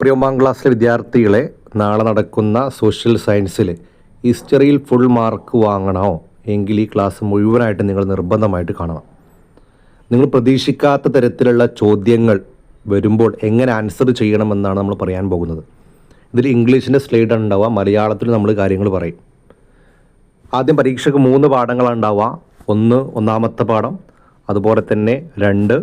ഒന്നാം ക്ലാസ്സിലെ വിദ്യാർത്ഥികളെ നാളെ നടക്കുന്ന സോഷ്യൽ സയൻസിൽ ഹിസ്റ്ററിയിൽ ഫുൾ മാർക്ക് വാങ്ങണോ എങ്കിൽ ഈ ക്ലാസ് മുഴുവനായിട്ട് നിങ്ങൾ നിർബന്ധമായിട്ട് കാണണം. നിങ്ങൾ പ്രതീക്ഷിക്കാത്ത തരത്തിലുള്ള ചോദ്യങ്ങൾ വരുമ്പോൾ എങ്ങനെ ആൻസർ ചെയ്യണമെന്നാണ് നമ്മൾ പറയാൻ പോകുന്നത്. ഇതിൽ ഇംഗ്ലീഷിൻ്റെ സ്ലൈഡ് ഉണ്ടാവുക, മലയാളത്തിൽ നമ്മൾ കാര്യങ്ങൾ പറയും. ആദ്യം പരീക്ഷയ്ക്ക് 3 പാഠങ്ങളാണ് ഉണ്ടാവുക. ഒന്നാമത്തെ പാഠം, അതുപോലെ തന്നെ 2,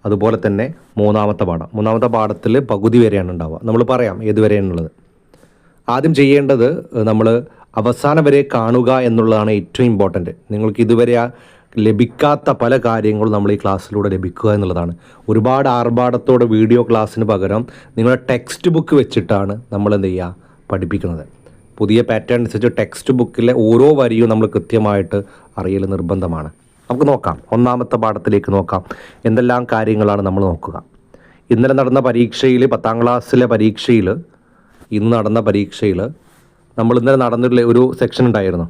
അതുപോലെ തന്നെ മൂന്നാമത്തെ പാഠത്തിൽ പകുതി വരെയാണ് ഉണ്ടാവുക. നമ്മൾ പറയാം ഏത് വരെയാണുള്ളത്. ആദ്യം ചെയ്യേണ്ടത് നമ്മൾ അവസാനം വരെ കാണുക എന്നുള്ളതാണ് ഏറ്റവും ഇമ്പോർട്ടൻറ്റ്. നിങ്ങൾക്ക് ഇതുവരെ ലഭിക്കാത്ത പല കാര്യങ്ങളും നമ്മൾ ഈ ക്ലാസ്സിലൂടെ ലഭിക്കുക എന്നുള്ളതാണ്. ഒരുപാട് ആർഭാടത്തോടെ വീഡിയോ ക്ലാസ്സിന് പകരം നിങ്ങളുടെ ടെക്സ്റ്റ് ബുക്ക് വെച്ചിട്ടാണ് നമ്മൾ എന്ത് ചെയ്യുക, പഠിപ്പിക്കുന്നത്. പുതിയ പാറ്റേൺ അനുസരിച്ച് ടെക്സ്റ്റ് ബുക്കിലെ ഓരോ വരിയും നമ്മൾ കൃത്യമായിട്ട് അറിയൽ നിർബന്ധമാണ്. നമുക്ക് നോക്കാം, ഒന്നാമത്തെ പാഠത്തിലേക്ക് നോക്കാം. എന്തെല്ലാം കാര്യങ്ങളാണ് നമ്മൾ നോക്കുക. ഇന്നലെ നടന്ന പരീക്ഷയിൽ, 10ാം ക്ലാസ്സിലെ പരീക്ഷയിൽ, ഇന്ന് നടന്ന പരീക്ഷയിൽ നമ്മൾ ഇന്നലെ നടന്നിട്ടുള്ള ഒരു സെക്ഷൻ ഉണ്ടായിരുന്നു.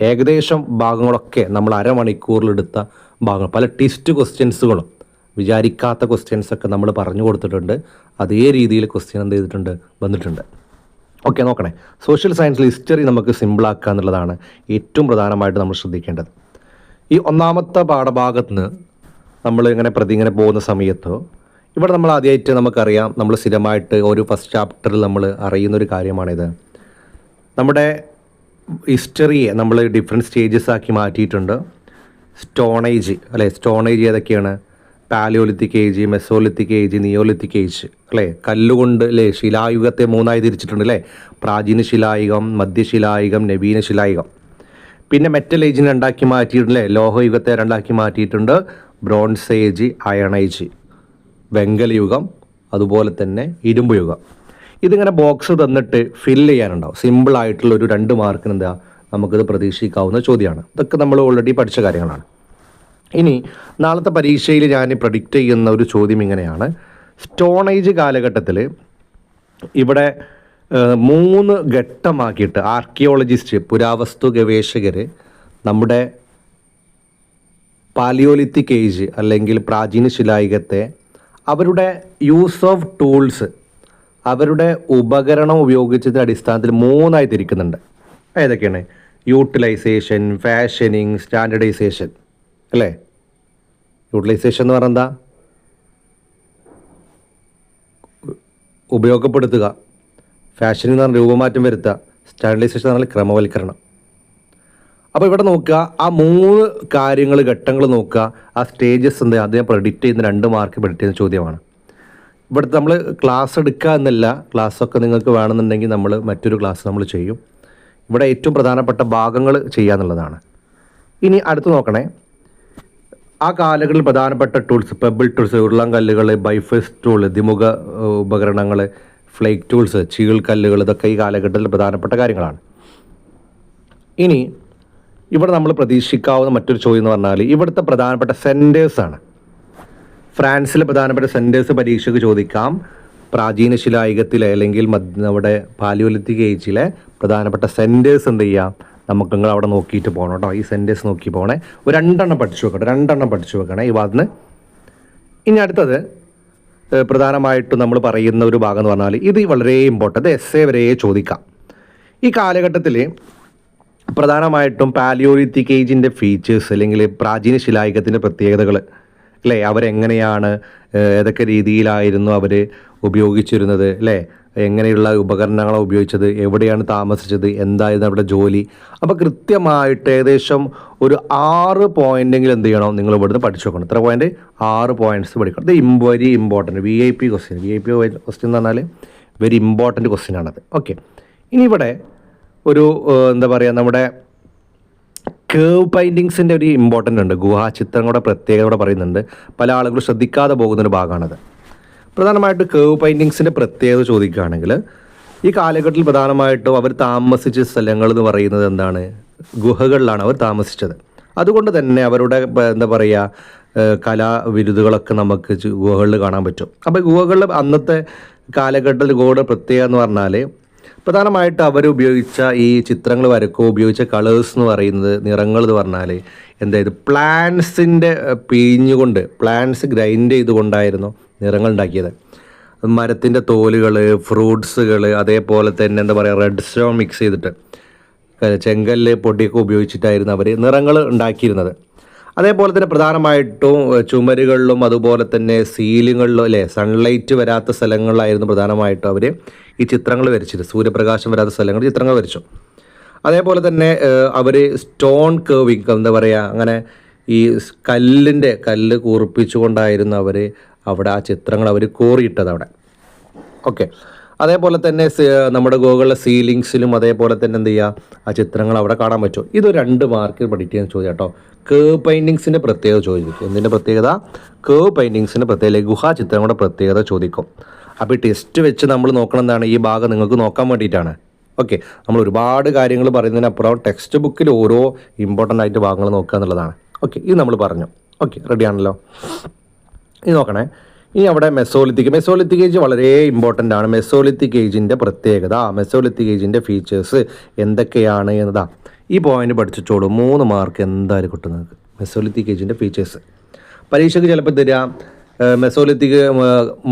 ഏകദേശം ഭാഗങ്ങളൊക്കെ നമ്മൾ അരമണിക്കൂറിലെടുത്ത ഭാഗങ്ങൾ, പല ട്വിസ്റ്റ് ക്വസ്റ്റ്യൻസുകളും വിചാരിക്കാത്ത ക്വസ്റ്റ്യൻസൊക്കെ നമ്മൾ പറഞ്ഞു കൊടുത്തിട്ടുണ്ട്. അതേ രീതിയിൽ ക്വസ്റ്റ്യൻ എന്ത് ചെയ്തിട്ടുണ്ട്, വന്നിട്ടുണ്ട്. ഓക്കെ, നോക്കണേ. സോഷ്യൽ സയൻസിൽ ഹിസ്റ്ററി നമുക്ക് സിമ്പിളാക്കുക എന്നുള്ളതാണ് ഏറ്റവും പ്രധാനമായിട്ട് നമ്മൾ ശ്രദ്ധിക്കേണ്ടത്. ഈ ഒന്നാമത്തെ പാഠഭാഗത്ത് നിന്ന് നമ്മൾ ഇങ്ങനെ പോകുന്ന സമയത്ത് ഇവിടെ നമ്മൾ ആദ്യമായിട്ട് നമുക്കറിയാം, നമ്മൾ സ്ഥിരമായിട്ട് ഒരു ഫസ്റ്റ് ചാപ്റ്ററിൽ നമ്മൾ അറിയുന്നൊരു കാര്യമാണിത്. നമ്മുടെ ഹിസ്റ്ററിയെ നമ്മൾ ഡിഫറെൻറ്റ് സ്റ്റേജസ് ആക്കി മാറ്റിയിട്ടുണ്ട്. സ്റ്റോൺ ഏജ് അല്ലേ, സ്റ്റോൺ ഏജ് ഏതൊക്കെയാണ്? Paleolithic age, mesolithic age, neolithic age അല്ലേ. കല്ലുകൊണ്ട് അല്ലേ ശിലായുഗത്തെ 3ആയി തിരിച്ചിട്ടുണ്ട് അല്ലേ. പ്രാചീന ശിലായുഗം, മധ്യശിലായുഗം, നവീന ശിലായുഗം. പിന്നെ മെറ്റൽ ഏജിനെ 2ആക്കി മാറ്റിയിട്ടുണ്ട്. ലോഹയുഗത്തെ 2ആക്കി മാറ്റിയിട്ടുണ്ട്. ബ്രോൺസ് ഏജ്, അയൺ ഏജ്, വെങ്കലയുഗം, അതുപോലെ തന്നെ ഇരുമ്പ് യുഗം. ഇതിങ്ങനെ ബോക്സ് തന്നിട്ട് ഫില്ല് ചെയ്യാനുണ്ടാവും. സിമ്പിളായിട്ടുള്ള ഒരു 2 മാർക്കിന് എന്താ നമുക്കിത് പ്രതീക്ഷിക്കാവുന്ന ചോദ്യമാണ്. ഇതൊക്കെ നമ്മൾ ഓൾറെഡി പഠിച്ച കാര്യങ്ങളാണ്. ഇനി നാളത്തെ പരീക്ഷയിൽ ഞാൻ പ്രഡിക്റ്റ് ചെയ്യുന്ന ഒരു ചോദ്യം ഇങ്ങനെയാണ്. സ്റ്റോൺ ഏജ് കാലഘട്ടത്തിൽ ഇവിടെ 3 ഘട്ടമാക്കിയിട്ട് ആർക്കിയോളജിസ്റ്റ്, പുരാവസ്തു ഗവേഷകർ നമ്മുടെ പാലിയോലിത്തിക് ഏജ് അല്ലെങ്കിൽ പ്രാചീന ശിലായുഗത്തെ അവരുടെ യൂസ് ഓഫ് ടൂൾസ്, അവരുടെ ഉപകരണം ഉപയോഗിച്ചതിൻ്റെ അടിസ്ഥാനത്തിൽ 3ആയി തിരിക്കുന്നുണ്ട്. ഏതൊക്കെയാണ്? യൂട്ടിലൈസേഷൻ, ഫാഷനിങ്, സ്റ്റാൻഡർഡൈസേഷൻ അല്ലേ. യൂട്ടിലൈസേഷൻ എന്ന് പറഞ്ഞാൽ എന്താ? ഉപയോഗപ്പെടുത്തുക. ഫാഷനിങ് എന്ന് പറഞ്ഞാൽ രൂപമാറ്റം വരുത്തുക. സ്റ്റാൻഡർഡൈസേഷൻ എന്ന് പറഞ്ഞാൽ ക്രമവൽക്കരണം. അപ്പോൾ ഇവിടെ നോക്കുക, ആ 3 കാര്യങ്ങൾ, ഘട്ടങ്ങൾ നോക്കുക. ആ സ്റ്റേജസ് എന്താ, അത് ഞാൻ പ്രെഡിക്റ്റ് ചെയ്യുന്ന 2 മാർക്ക് പ്രെഡിക്റ്റ് ചെയ്യുന്ന ചോദ്യമാണ്. ഇവിടുത്തെ നമ്മൾ ക്ലാസ് എടുക്കുക എന്നല്ല, ക്ലാസ്സൊക്കെ നിങ്ങൾക്ക് വേണമെന്നുണ്ടെങ്കിൽ നമ്മൾ മറ്റൊരു ക്ലാസ് നമ്മൾ ചെയ്യും. ഇവിടെ ഏറ്റവും പ്രധാനപ്പെട്ട ഭാഗങ്ങൾ ചെയ്യുക എന്നുള്ളതാണ്. ഇനി അടുത്ത് നോക്കണേ, ആ കാലങ്ങളിൽ പ്രധാനപ്പെട്ട ടൂൾസ്, പെബിൾ ടൂൾസ്, ഉരുളൻ കല്ലുകൾ, ബൈഫേഴ്സ് ടൂൾ, ദ്വിമുഖ ഉപകരണങ്ങൾ, ഫ്ലേക്ക് ടൂൾസ്, ചീൾക്കല്ലുകൾ, ഇതൊക്കെ ഈ കാലഘട്ടത്തിൽ പ്രധാനപ്പെട്ട കാര്യങ്ങളാണ്. ഇനി ഇവിടെ നമ്മൾ പ്രതീക്ഷിക്കാവുന്ന മറ്റൊരു ചോദ്യം എന്ന് പറഞ്ഞാൽ ഇവിടുത്തെ പ്രധാനപ്പെട്ട സെൻറ്റേഴ്സാണ്. ഫ്രാൻസിലെ പ്രധാനപ്പെട്ട സെൻറ്റേഴ്സ് പരീക്ഷയ്ക്ക് ചോദിക്കാം. പ്രാചീന ശിലായുഗത്തിലെ അല്ലെങ്കിൽ നമ്മുടെ പാലിയോലിത്തിക് ഏജിലെ പ്രധാനപ്പെട്ട സെൻറ്റേഴ്സ് എന്ത് ചെയ്യാം, നമുക്ക് നിങ്ങൾ അവിടെ നോക്കിയിട്ട് പോകണം കേട്ടോ. ഈ സെൻറ്റേഴ്സ് നോക്കി പോകണേ. ഒരു 2 പഠിച്ചു വെക്കട്ടെ, 2 പഠിച്ചു വെക്കണേ ഈ ഭാഗത്ത് നിന്ന്. ഇനി അടുത്തത് പ്രധാനമായിട്ടും നമ്മൾ പറയുന്ന ഒരു ഭാഗം എന്ന് പറഞ്ഞാൽ ഇത് വളരെ ഇമ്പോർട്ടൻ്റ്, എസ്സേ വരെ ചോദിക്കാം. ഈ കാലഘട്ടത്തിൽ പ്രധാനമായിട്ടും പാലിയോലിത്തിക് ഏജിൻ്റെ ഫീച്ചേഴ്സ് അല്ലെങ്കിൽ പ്രാചീന ശിലായുഗത്തിൻ്റെ പ്രത്യേകതകൾ അല്ലേ, അവരെങ്ങനെയാണ്, ഏതൊക്കെ രീതിയിലായിരുന്നു അവർ ഉപയോഗിച്ചിരുന്നത് അല്ലേ, എങ്ങനെയുള്ള ഉപകരണങ്ങളാണ് ഉപയോഗിച്ചത്, എവിടെയാണ് താമസിച്ചത്, എന്തായിരുന്നു അവരുടെ ജോലി. അപ്പോൾ കൃത്യമായിട്ട് ഏകദേശം ഒരു 6 പോയിൻ്റെങ്കിലും എന്ത് ചെയ്യണം, നിങ്ങൾ ഇവിടുന്ന് പഠിച്ചു വെക്കണം. എത്ര പോയിൻ്റ്? 6 പോയിൻറ്റ്സ് പഠിക്കണം. ഇത് വെരി ഇമ്പോർട്ടൻറ്റ്, VIP ക്വസ്റ്റ്യൻ എന്ന് പറഞ്ഞാൽ വെരി ഇമ്പോർട്ടൻറ്റ് ക്വസ്റ്റ്യൻ ആണത്. ഓക്കെ, ഇനി ഇവിടെ ഒരു എന്താ പറയുക, നമ്മുടെ കേവ് പെയിൻറ്റിങ്സിൻ്റെ ഒരു ഇമ്പോർട്ടൻ്റ് ഉണ്ട്. ഗുഹാചിത്രങ്ങളുടെ പ്രത്യേകത പറയുന്നുണ്ട്. പല ആളുകളും ശ്രദ്ധിക്കാതെ പോകുന്നൊരു ഭാഗമാണത്. പ്രധാനമായിട്ട് കേവ് പെയിൻറ്റിങ്സിൻ്റെ പ്രത്യേകത ചോദിക്കുകയാണെങ്കിൽ ഈ കാലഘട്ടത്തിൽ പ്രധാനമായിട്ടും അവർ താമസിച്ച സ്ഥലങ്ങൾ എന്ന് പറയുന്നത് എന്താണ്, ഗുഹകളിലാണ് അവർ താമസിച്ചത്. അതുകൊണ്ട് തന്നെ അവരുടെ എന്താ പറയുക കലാവിരുതുകളൊക്കെ നമുക്ക് ഗുഹകളിൽ കാണാൻ പറ്റും. അപ്പോൾ ഗുഹകളിൽ അന്നത്തെ കാലഘട്ടത്തിൽ ഗുഹയുടെ പ്രത്യേകത എന്ന് പറഞ്ഞാൽ പ്രധാനമായിട്ട് അവർ ഉപയോഗിച്ച ഈ ചിത്രങ്ങൾ വരക്കുക ഉപയോഗിച്ച കളേഴ്സ് എന്ന് പറയുന്നത്, നിറങ്ങൾ എന്ന് പറഞ്ഞാൽ എന്തായത് പ്ലാന്റ്സിൻ്റെ പിഴിഞ്ഞുകൊണ്ട്, പ്ലാന്റ്സ് ഗ്രൈൻഡ് ചെയ്തുകൊണ്ടായിരുന്നു നിറങ്ങൾ ഉണ്ടാക്കിയത്. മരത്തിൻ്റെ തോലുകൾ, ഫ്രൂട്ട്സുകൾ, അതേപോലെ തന്നെ എന്താ പറയുക റെഡ് സ്റ്റോൺ മിക്സ് ചെയ്തിട്ട് ചെങ്കല്ല് പൊടിയൊക്കെ ഉപയോഗിച്ചിട്ടായിരുന്നു അവർ നിറങ്ങൾ ഉണ്ടാക്കിയിരുന്നത്. അതേപോലെ തന്നെ പ്രധാനമായിട്ടും ചുമരുകളിലും അതുപോലെ തന്നെ സീലിങ്ങുകളിലും അല്ലേ സൺലൈറ്റ് വരാത്ത സ്ഥലങ്ങളിലായിരുന്നു പ്രധാനമായിട്ടും അവർ ഈ ചിത്രങ്ങൾ വരച്ചത്. സൂര്യപ്രകാശം വരാത്ത സ്ഥലങ്ങളിൽ ചിത്രങ്ങൾ വരച്ചു. അതേപോലെ തന്നെ അവർ സ്റ്റോൺ കേവിങ് എന്താ പറയുക അങ്ങനെ ഈ കല്ല് കൂർപ്പിച്ചുകൊണ്ടായിരുന്നു അവർ അവിടെ ആ ചിത്രങ്ങൾ അവർ കോറിയിട്ടത് അവിടെ. ഓക്കെ, അതേപോലെ തന്നെ നമ്മുടെ ഗൂഗിളിലെ സീലിങ്സിലും അതേപോലെ തന്നെ എന്ത് ചെയ്യുക ആ ചിത്രങ്ങൾ അവിടെ കാണാൻ പറ്റും. ഇത് 2 മാർക്ക് പഠിക്കുക എന്ന് ചോദിക്കാം കേട്ടോ. കേവ് പെയിൻറ്റിങ്സിൻ്റെ പ്രത്യേകത ചോദിക്കും. എന്തിൻ്റെ പ്രത്യേകത? കേവ് പെയിൻറ്റിങ്സിൻ്റെ പ്രത്യേകത, ഗുഹാ ചിത്രങ്ങളുടെ പ്രത്യേകത ചോദിക്കും. അപ്പോൾ ഈ ടെസ്റ്റ് വെച്ച് നമ്മൾ നോക്കണം എന്താണ്, ഈ ഭാഗം നിങ്ങൾക്ക് നോക്കാൻ വേണ്ടിയിട്ടാണ്. ഓക്കെ, നമ്മൾ ഒരുപാട് കാര്യങ്ങൾ പറയുന്നതിനപ്പുറം ടെക്സ്റ്റ് ബുക്കിൽ ഓരോ ഇമ്പോർട്ടൻ്റ് ആയിട്ട് ഭാഗങ്ങൾ നോക്കുക എന്നുള്ളതാണ്. ഓക്കെ, ഇത് നമ്മൾ പറഞ്ഞു. ഓക്കെ, റെഡി ആണല്ലോ. ഇത് നോക്കണേ. ഇനി അവിടെ മെസോലിത്തിക് ഏജ് വളരെ ഇമ്പോർട്ടൻ്റ് ആണ്. മെസോലിത്തിക് ഏജിൻ്റെ പ്രത്യേകത, മെസോലിത്തിക് ഏജിൻ്റെ ഫീച്ചേഴ്സ് എന്തൊക്കെയാണ് എന്നതാ ഈ പോയിന്റ് പഠിച്ചിട്ടോളൂ. 3 മാർക്ക് എന്തായാലും കിട്ടും നിങ്ങൾക്ക്. മെസോലിത്തിക് ഏജിൻ്റെ ഫീച്ചേഴ്സ് പരീക്ഷയ്ക്ക് ചിലപ്പോൾ തരാം. മെസോലിത്തിക്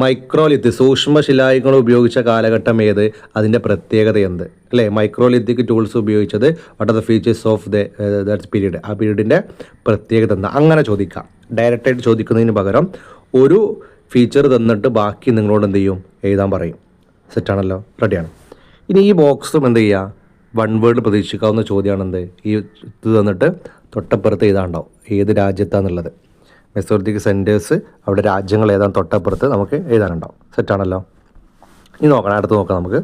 മൈക്രോലിത്ത് സൂക്ഷ്മശിലായുധങ്ങൾ ഉപയോഗിച്ച കാലഘട്ടം ഏത്, അതിൻ്റെ പ്രത്യേകത എന്ത് അല്ലേ? മൈക്രോലിത്തിക് ടൂൾസ് ഉപയോഗിച്ചത്, what are the features of that period, ആ പീരീഡിൻ്റെ പ്രത്യേകത എന്താ, അങ്ങനെ ചോദിക്കാം. ഡയറക്റ്റായിട്ട് ചോദിക്കുന്നതിന് പകരം ഒരു ഫീച്ചർ തന്നിട്ട് ബാക്കി നിങ്ങളോട് എന്ത് ചെയ്യും, എഴുതാൻ പറയും. സെറ്റാണല്ലോ, റെഡിയാണ്. ഇനി ഈ ബോക്സും എന്ത് ചെയ്യുക, 1 വേർഡ് പ്രതീക്ഷിക്കാവുന്ന ചോദ്യമാണ് എന്ത്, ഈ ഇത് തന്നിട്ട് തൊട്ടപ്പുറത്ത് എഴുതാണ്ടാവും ഏത് രാജ്യത്താണെന്നുള്ളത്. മെസോലിത്തിക് സെൻറ്റേഴ്സ് അവിടെ രാജ്യങ്ങൾ ഏതാണ് തൊട്ടപ്പുറത്ത് നമുക്ക് എഴുതാനുണ്ടാവും. സെറ്റാണല്ലോ. ഇനി നോക്കണം, അടുത്ത് നോക്കാം നമുക്ക്.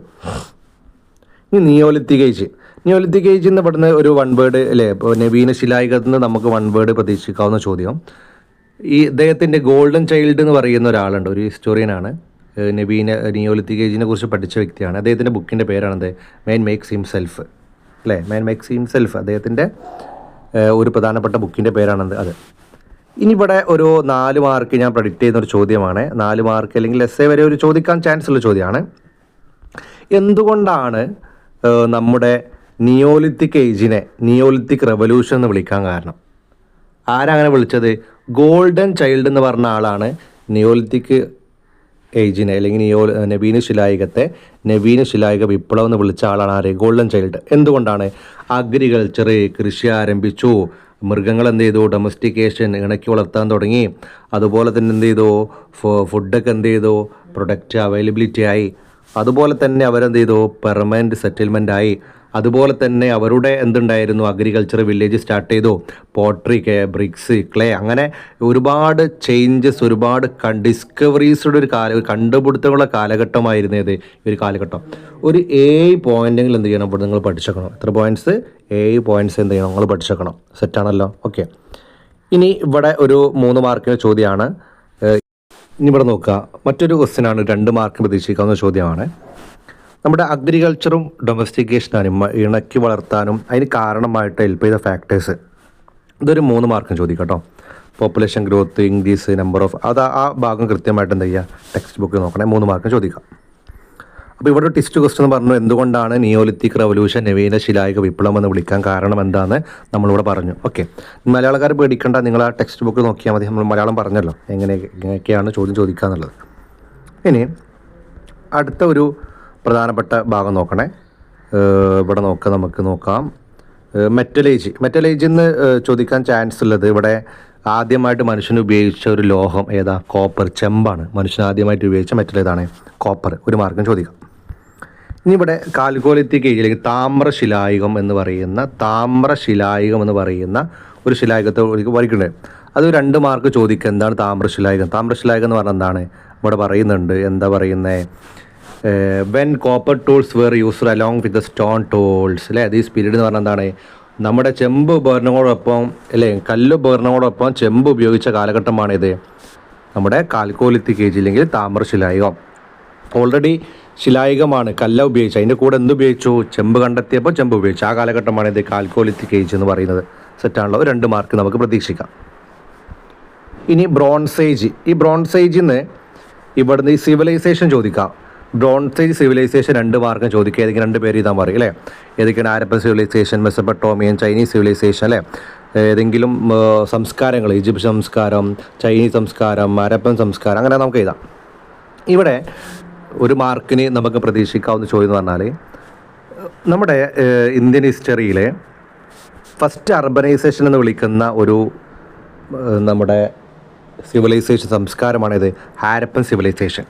ഇനി നിയോലിത്തിക് ഏജ് എന്ന് ഇവിടുന്ന് ഒരു 1 വേർഡ് അല്ലേ, നവീന ശിലായുഗത്തിൽ നിന്ന് നമുക്ക് 1 വേർഡ് പ്രതീക്ഷിക്കാവുന്ന ചോദ്യം. ഈ ഇദ്ദേഹത്തിൻ്റെ ഗോൾഡൻ ചൈൽഡ് എന്ന് പറയുന്ന ഒരാളുണ്ട്, ഒരു ഹിസ്റ്റോറിയനാണ്, നിയോലിത്തിക് ഏജിനെ കുറിച്ച് പഠിച്ച വ്യക്തിയാണ്. അദ്ദേഹത്തിൻ്റെ ബുക്കിൻ്റെ പേരാണെന്ത്, മാൻ മേക്സ് ഹിംസെൽഫ് അല്ലേ, മാൻ മേക്സ് ഹിംസെൽഫ് അദ്ദേഹത്തിൻ്റെ ഒരു പ്രധാനപ്പെട്ട ബുക്കിൻ്റെ പേരാണെന്ത് അത്. ഇനി ഇവിടെ ഒരു 4 മാർക്ക് ഞാൻ പ്രഡിക്റ്റ് ചെയ്യുന്നൊരു ചോദ്യമാണ്. 4 മാർക്ക് അല്ലെങ്കിൽ എസ്സേ വരെ ഒരു ചോദിക്കാൻ ചാൻസ് ഉള്ള ചോദ്യമാണ്. എന്തുകൊണ്ടാണ് നമ്മുടെ നിയോലിത്തിക് ഏജിനെ നിയോലിത്തിക് റെവല്യൂഷൻ എന്ന് വിളിക്കാൻ കാരണം? ആരങ്ങനെ വിളിച്ചത്? ഗോൾഡൻ ചൈൽഡ് എന്ന് പറഞ്ഞ ആളാണ് നിയോലിത്തിക് ഏജിനെ അല്ലെങ്കിൽ നവീന ശിലായുഗ വിപ്ലവം എന്ന് വിളിച്ച ആളാണ് ആര്? Golden child. എന്തുകൊണ്ടാണ്? അഗ്രികൾച്ചർ, കൃഷി ആരംഭിച്ചു, മൃഗങ്ങൾ എന്ത് ചെയ്തു, ഡൊമസ്റ്റിക്കേഷൻ, ഇണക്കി വളർത്താൻ തുടങ്ങി, അതുപോലെ തന്നെ എന്ത് ചെയ്തു, ഫുഡൊക്കെ എന്ത് ചെയ്തു, പ്രൊഡക്റ്റ് അവൈലബിലിറ്റി ആയി, അതുപോലെ തന്നെ അവരെന്ത് ചെയ്തു, പെർമനൻറ്റ് സെറ്റിൽമെൻ്റ് ആയി, അതുപോലെ തന്നെ അവരുടെ എന്തുണ്ടായിരുന്നു, അഗ്രികൾച്ചർ വില്ലേജ് സ്റ്റാർട്ട് ചെയ്തു, പോട്രി, ബ്രിക്സ്, ക്ലേ, അങ്ങനെ ഒരുപാട് ചേഞ്ചസ്, ഒരുപാട് ഡിസ്കവറീസുടെ ഒരു കണ്ടുപിടുത്തങ്ങളുടെ കാലഘട്ടമായിരുന്നു ഇത് ഈ ഒരു കാലഘട്ടം. ഒരു 7 പോയിന്റെങ്കിലും എന്ത് ചെയ്യണം, ഇവിടെ നിങ്ങൾ പഠിച്ചേക്കണം. എത്ര പോയിന്റ്സ്? 7 പോയിന്റ്സ് എന്ത് ചെയ്യണം, നിങ്ങൾ പഠിച്ചേക്കണം. സെറ്റാണല്ലോ. ഓക്കെ, ഇനി ഇവിടെ ഒരു 3 മാർക്കിൻ്റെ ചോദ്യമാണ്. ഇനി ഇവിടെ നോക്കുക, മറ്റൊരു ക്വസ്റ്റ്യനാണ്, 2 മാർക്ക് പ്രതീക്ഷിക്കാവുന്ന ചോദ്യമാണ്. നമ്മുടെ അഗ്രികൾച്ചറും ഡൊമസ്റ്റിക്കേഷനും ഇണക്കി വളർത്താനും അതിന് കാരണമായിട്ട് ഹെൽപ്പ് ചെയ്ത ഫാക്ടേഴ്സ്, ഇതൊരു 3 മാർക്കും ചോദിക്കാം കേട്ടോ. Population growth, increase, number of, അത് ആ ഭാഗം കൃത്യമായിട്ട് എന്ത് ചെയ്യുക, ടെക്സ്റ്റ് ബുക്കിൽ നോക്കണേ, 3 മാർക്കും ചോദിക്കാം. അപ്പോൾ ഇവിടെ ടെസ്റ്റ് ക്വസ്റ്റ്യൻ പറഞ്ഞു, എന്തുകൊണ്ടാണ് നിയോലിത്തിക് റവല്യൂഷൻ നവീന ശിലായുഗ വിപ്ലവം എന്ന് വിളിക്കാൻ കാരണം എന്താണെന്ന് നമ്മളിവിടെ പറഞ്ഞു. ഓക്കെ, മലയാളക്കാർ പേടിക്കേണ്ട, നിങ്ങൾ ആ ടെക്സ്റ്റ് ബുക്ക് നോക്കിയാൽ മതി, നമ്മൾ മലയാളം പറഞ്ഞല്ലോ എങ്ങനെയൊക്കെയാണ് ചോദ്യം ചോദിക്കുക എന്നുള്ളത്. ഇനി അടുത്ത ഒരു പ്രധാനപ്പെട്ട ഭാഗം നോക്കണേ. ഇവിടെ നമുക്ക് നോക്കാം. മെറ്റൽ ഏജിൽ നിന്ന് ചോദിക്കാൻ ചാൻസ് ഉള്ളത്, ഇവിടെ ആദ്യമായിട്ട് മനുഷ്യൻ ഉപയോഗിച്ച ഒരു ലോഹം ഏതാ? കോപ്പർ, ചെമ്പാണ്. മനുഷ്യൻ ആദ്യമായിട്ട് ഉപയോഗിച്ച മെറ്റൽ ഏതാണ്? കോപ്പർ. 1 മാർക്കും ചോദിക്കാം. ഇനി ഇവിടെ കാൽക്കോലിത്തിക് ഏജ് അല്ലെങ്കിൽ താമ്രശിലായുഗം എന്ന് പറയുന്ന ഒരു ശിലായുഗത്തെ വരയ്ക്കുന്നുണ്ട്. അത് 2 മാർക്ക് ചോദിക്കുക. എന്താണ് താമ്രശിലായുഗം? താമ്രശിലായുഗം എന്ന് പറഞ്ഞാൽ എന്താണ്? ഇവിടെ പറയുന്നുണ്ട്, എന്താ പറയുന്നത്, when copper tools were used along with the stone tools അല്ലേ. ദീസ് പീരീഡ് എന്ന് പറഞ്ഞാൽ എന്താണ്? നമ്മുടെ ചെമ്പ് ഉപകരണങ്ങളോടൊപ്പം അല്ലേ, കല്ല് ഉപകരണങ്ങളോടൊപ്പം ചെമ്പ് ഉപയോഗിച്ച കാലഘട്ടമാണിത്, നമ്മുടെ കാൽക്കോലിത്തിക് ഏജ് അല്ലെങ്കിൽ താമ്രശിലായുഗം. ഓൾറെഡി ശിലായുഗമാണ്, കല്ല ഉപയോഗിച്ചു, അതിൻ്റെ കൂടെ എന്ത് ഉപയോഗിച്ചു? ചെമ്പ് കണ്ടെത്തിയപ്പോൾ ചെമ്പ് ഉപയോഗിച്ചു. ആ കാലഘട്ടമാണിത് കാൽക്കോലിത്തിക് ഏജ് എന്ന് പറയുന്നത്. സെറ്റാണല്ലോ. 2 മാർക്ക് നമുക്ക് പ്രതീക്ഷിക്കാം. ഇനി ബ്രോൺസ് ഏജ്. ഈ ബ്രോൺസ് ഏജിൽ നിന്ന് ഇവിടുന്ന് ഈ സിവിലൈസേഷൻ ചോദിക്കാം. ബ്രോൺസ് ഏജ് സിവിലൈസേഷൻ 2 മാർക്കും ചോദിക്കുക. ഏതെങ്കിലും 2 പേര് ഇതാൻ പറയും അല്ലേ. ഏതൊക്കെയാണ്? Harappan civilization, Mesopotamian, Chinese civilization അല്ലേ. ഏതെങ്കിലും സംസ്കാരങ്ങൾ, ഈജിപ്ഷ്യൻ സംസ്കാരം, ചൈനീസ് സംസ്കാരം, ഹാരപ്പൻ സംസ്കാരം, അങ്ങനെ നമുക്ക് എഴുതാം. ഇവിടെ ഒരു മാർക്കിന് നമുക്ക് പ്രതീക്ഷിക്കാവുന്ന ചോദ്യം എന്ന് പറഞ്ഞാൽ നമ്മുടെ ഇന്ത്യൻ ഹിസ്റ്ററിയിലെ ഫസ്റ്റ് അർബനൈസേഷൻ എന്ന് വിളിക്കുന്ന ഒരു നമ്മുടെ സിവിലൈസേഷൻ സംസ്കാരമാണിത്, ഹാരപ്പൻ സിവിലൈസേഷൻ.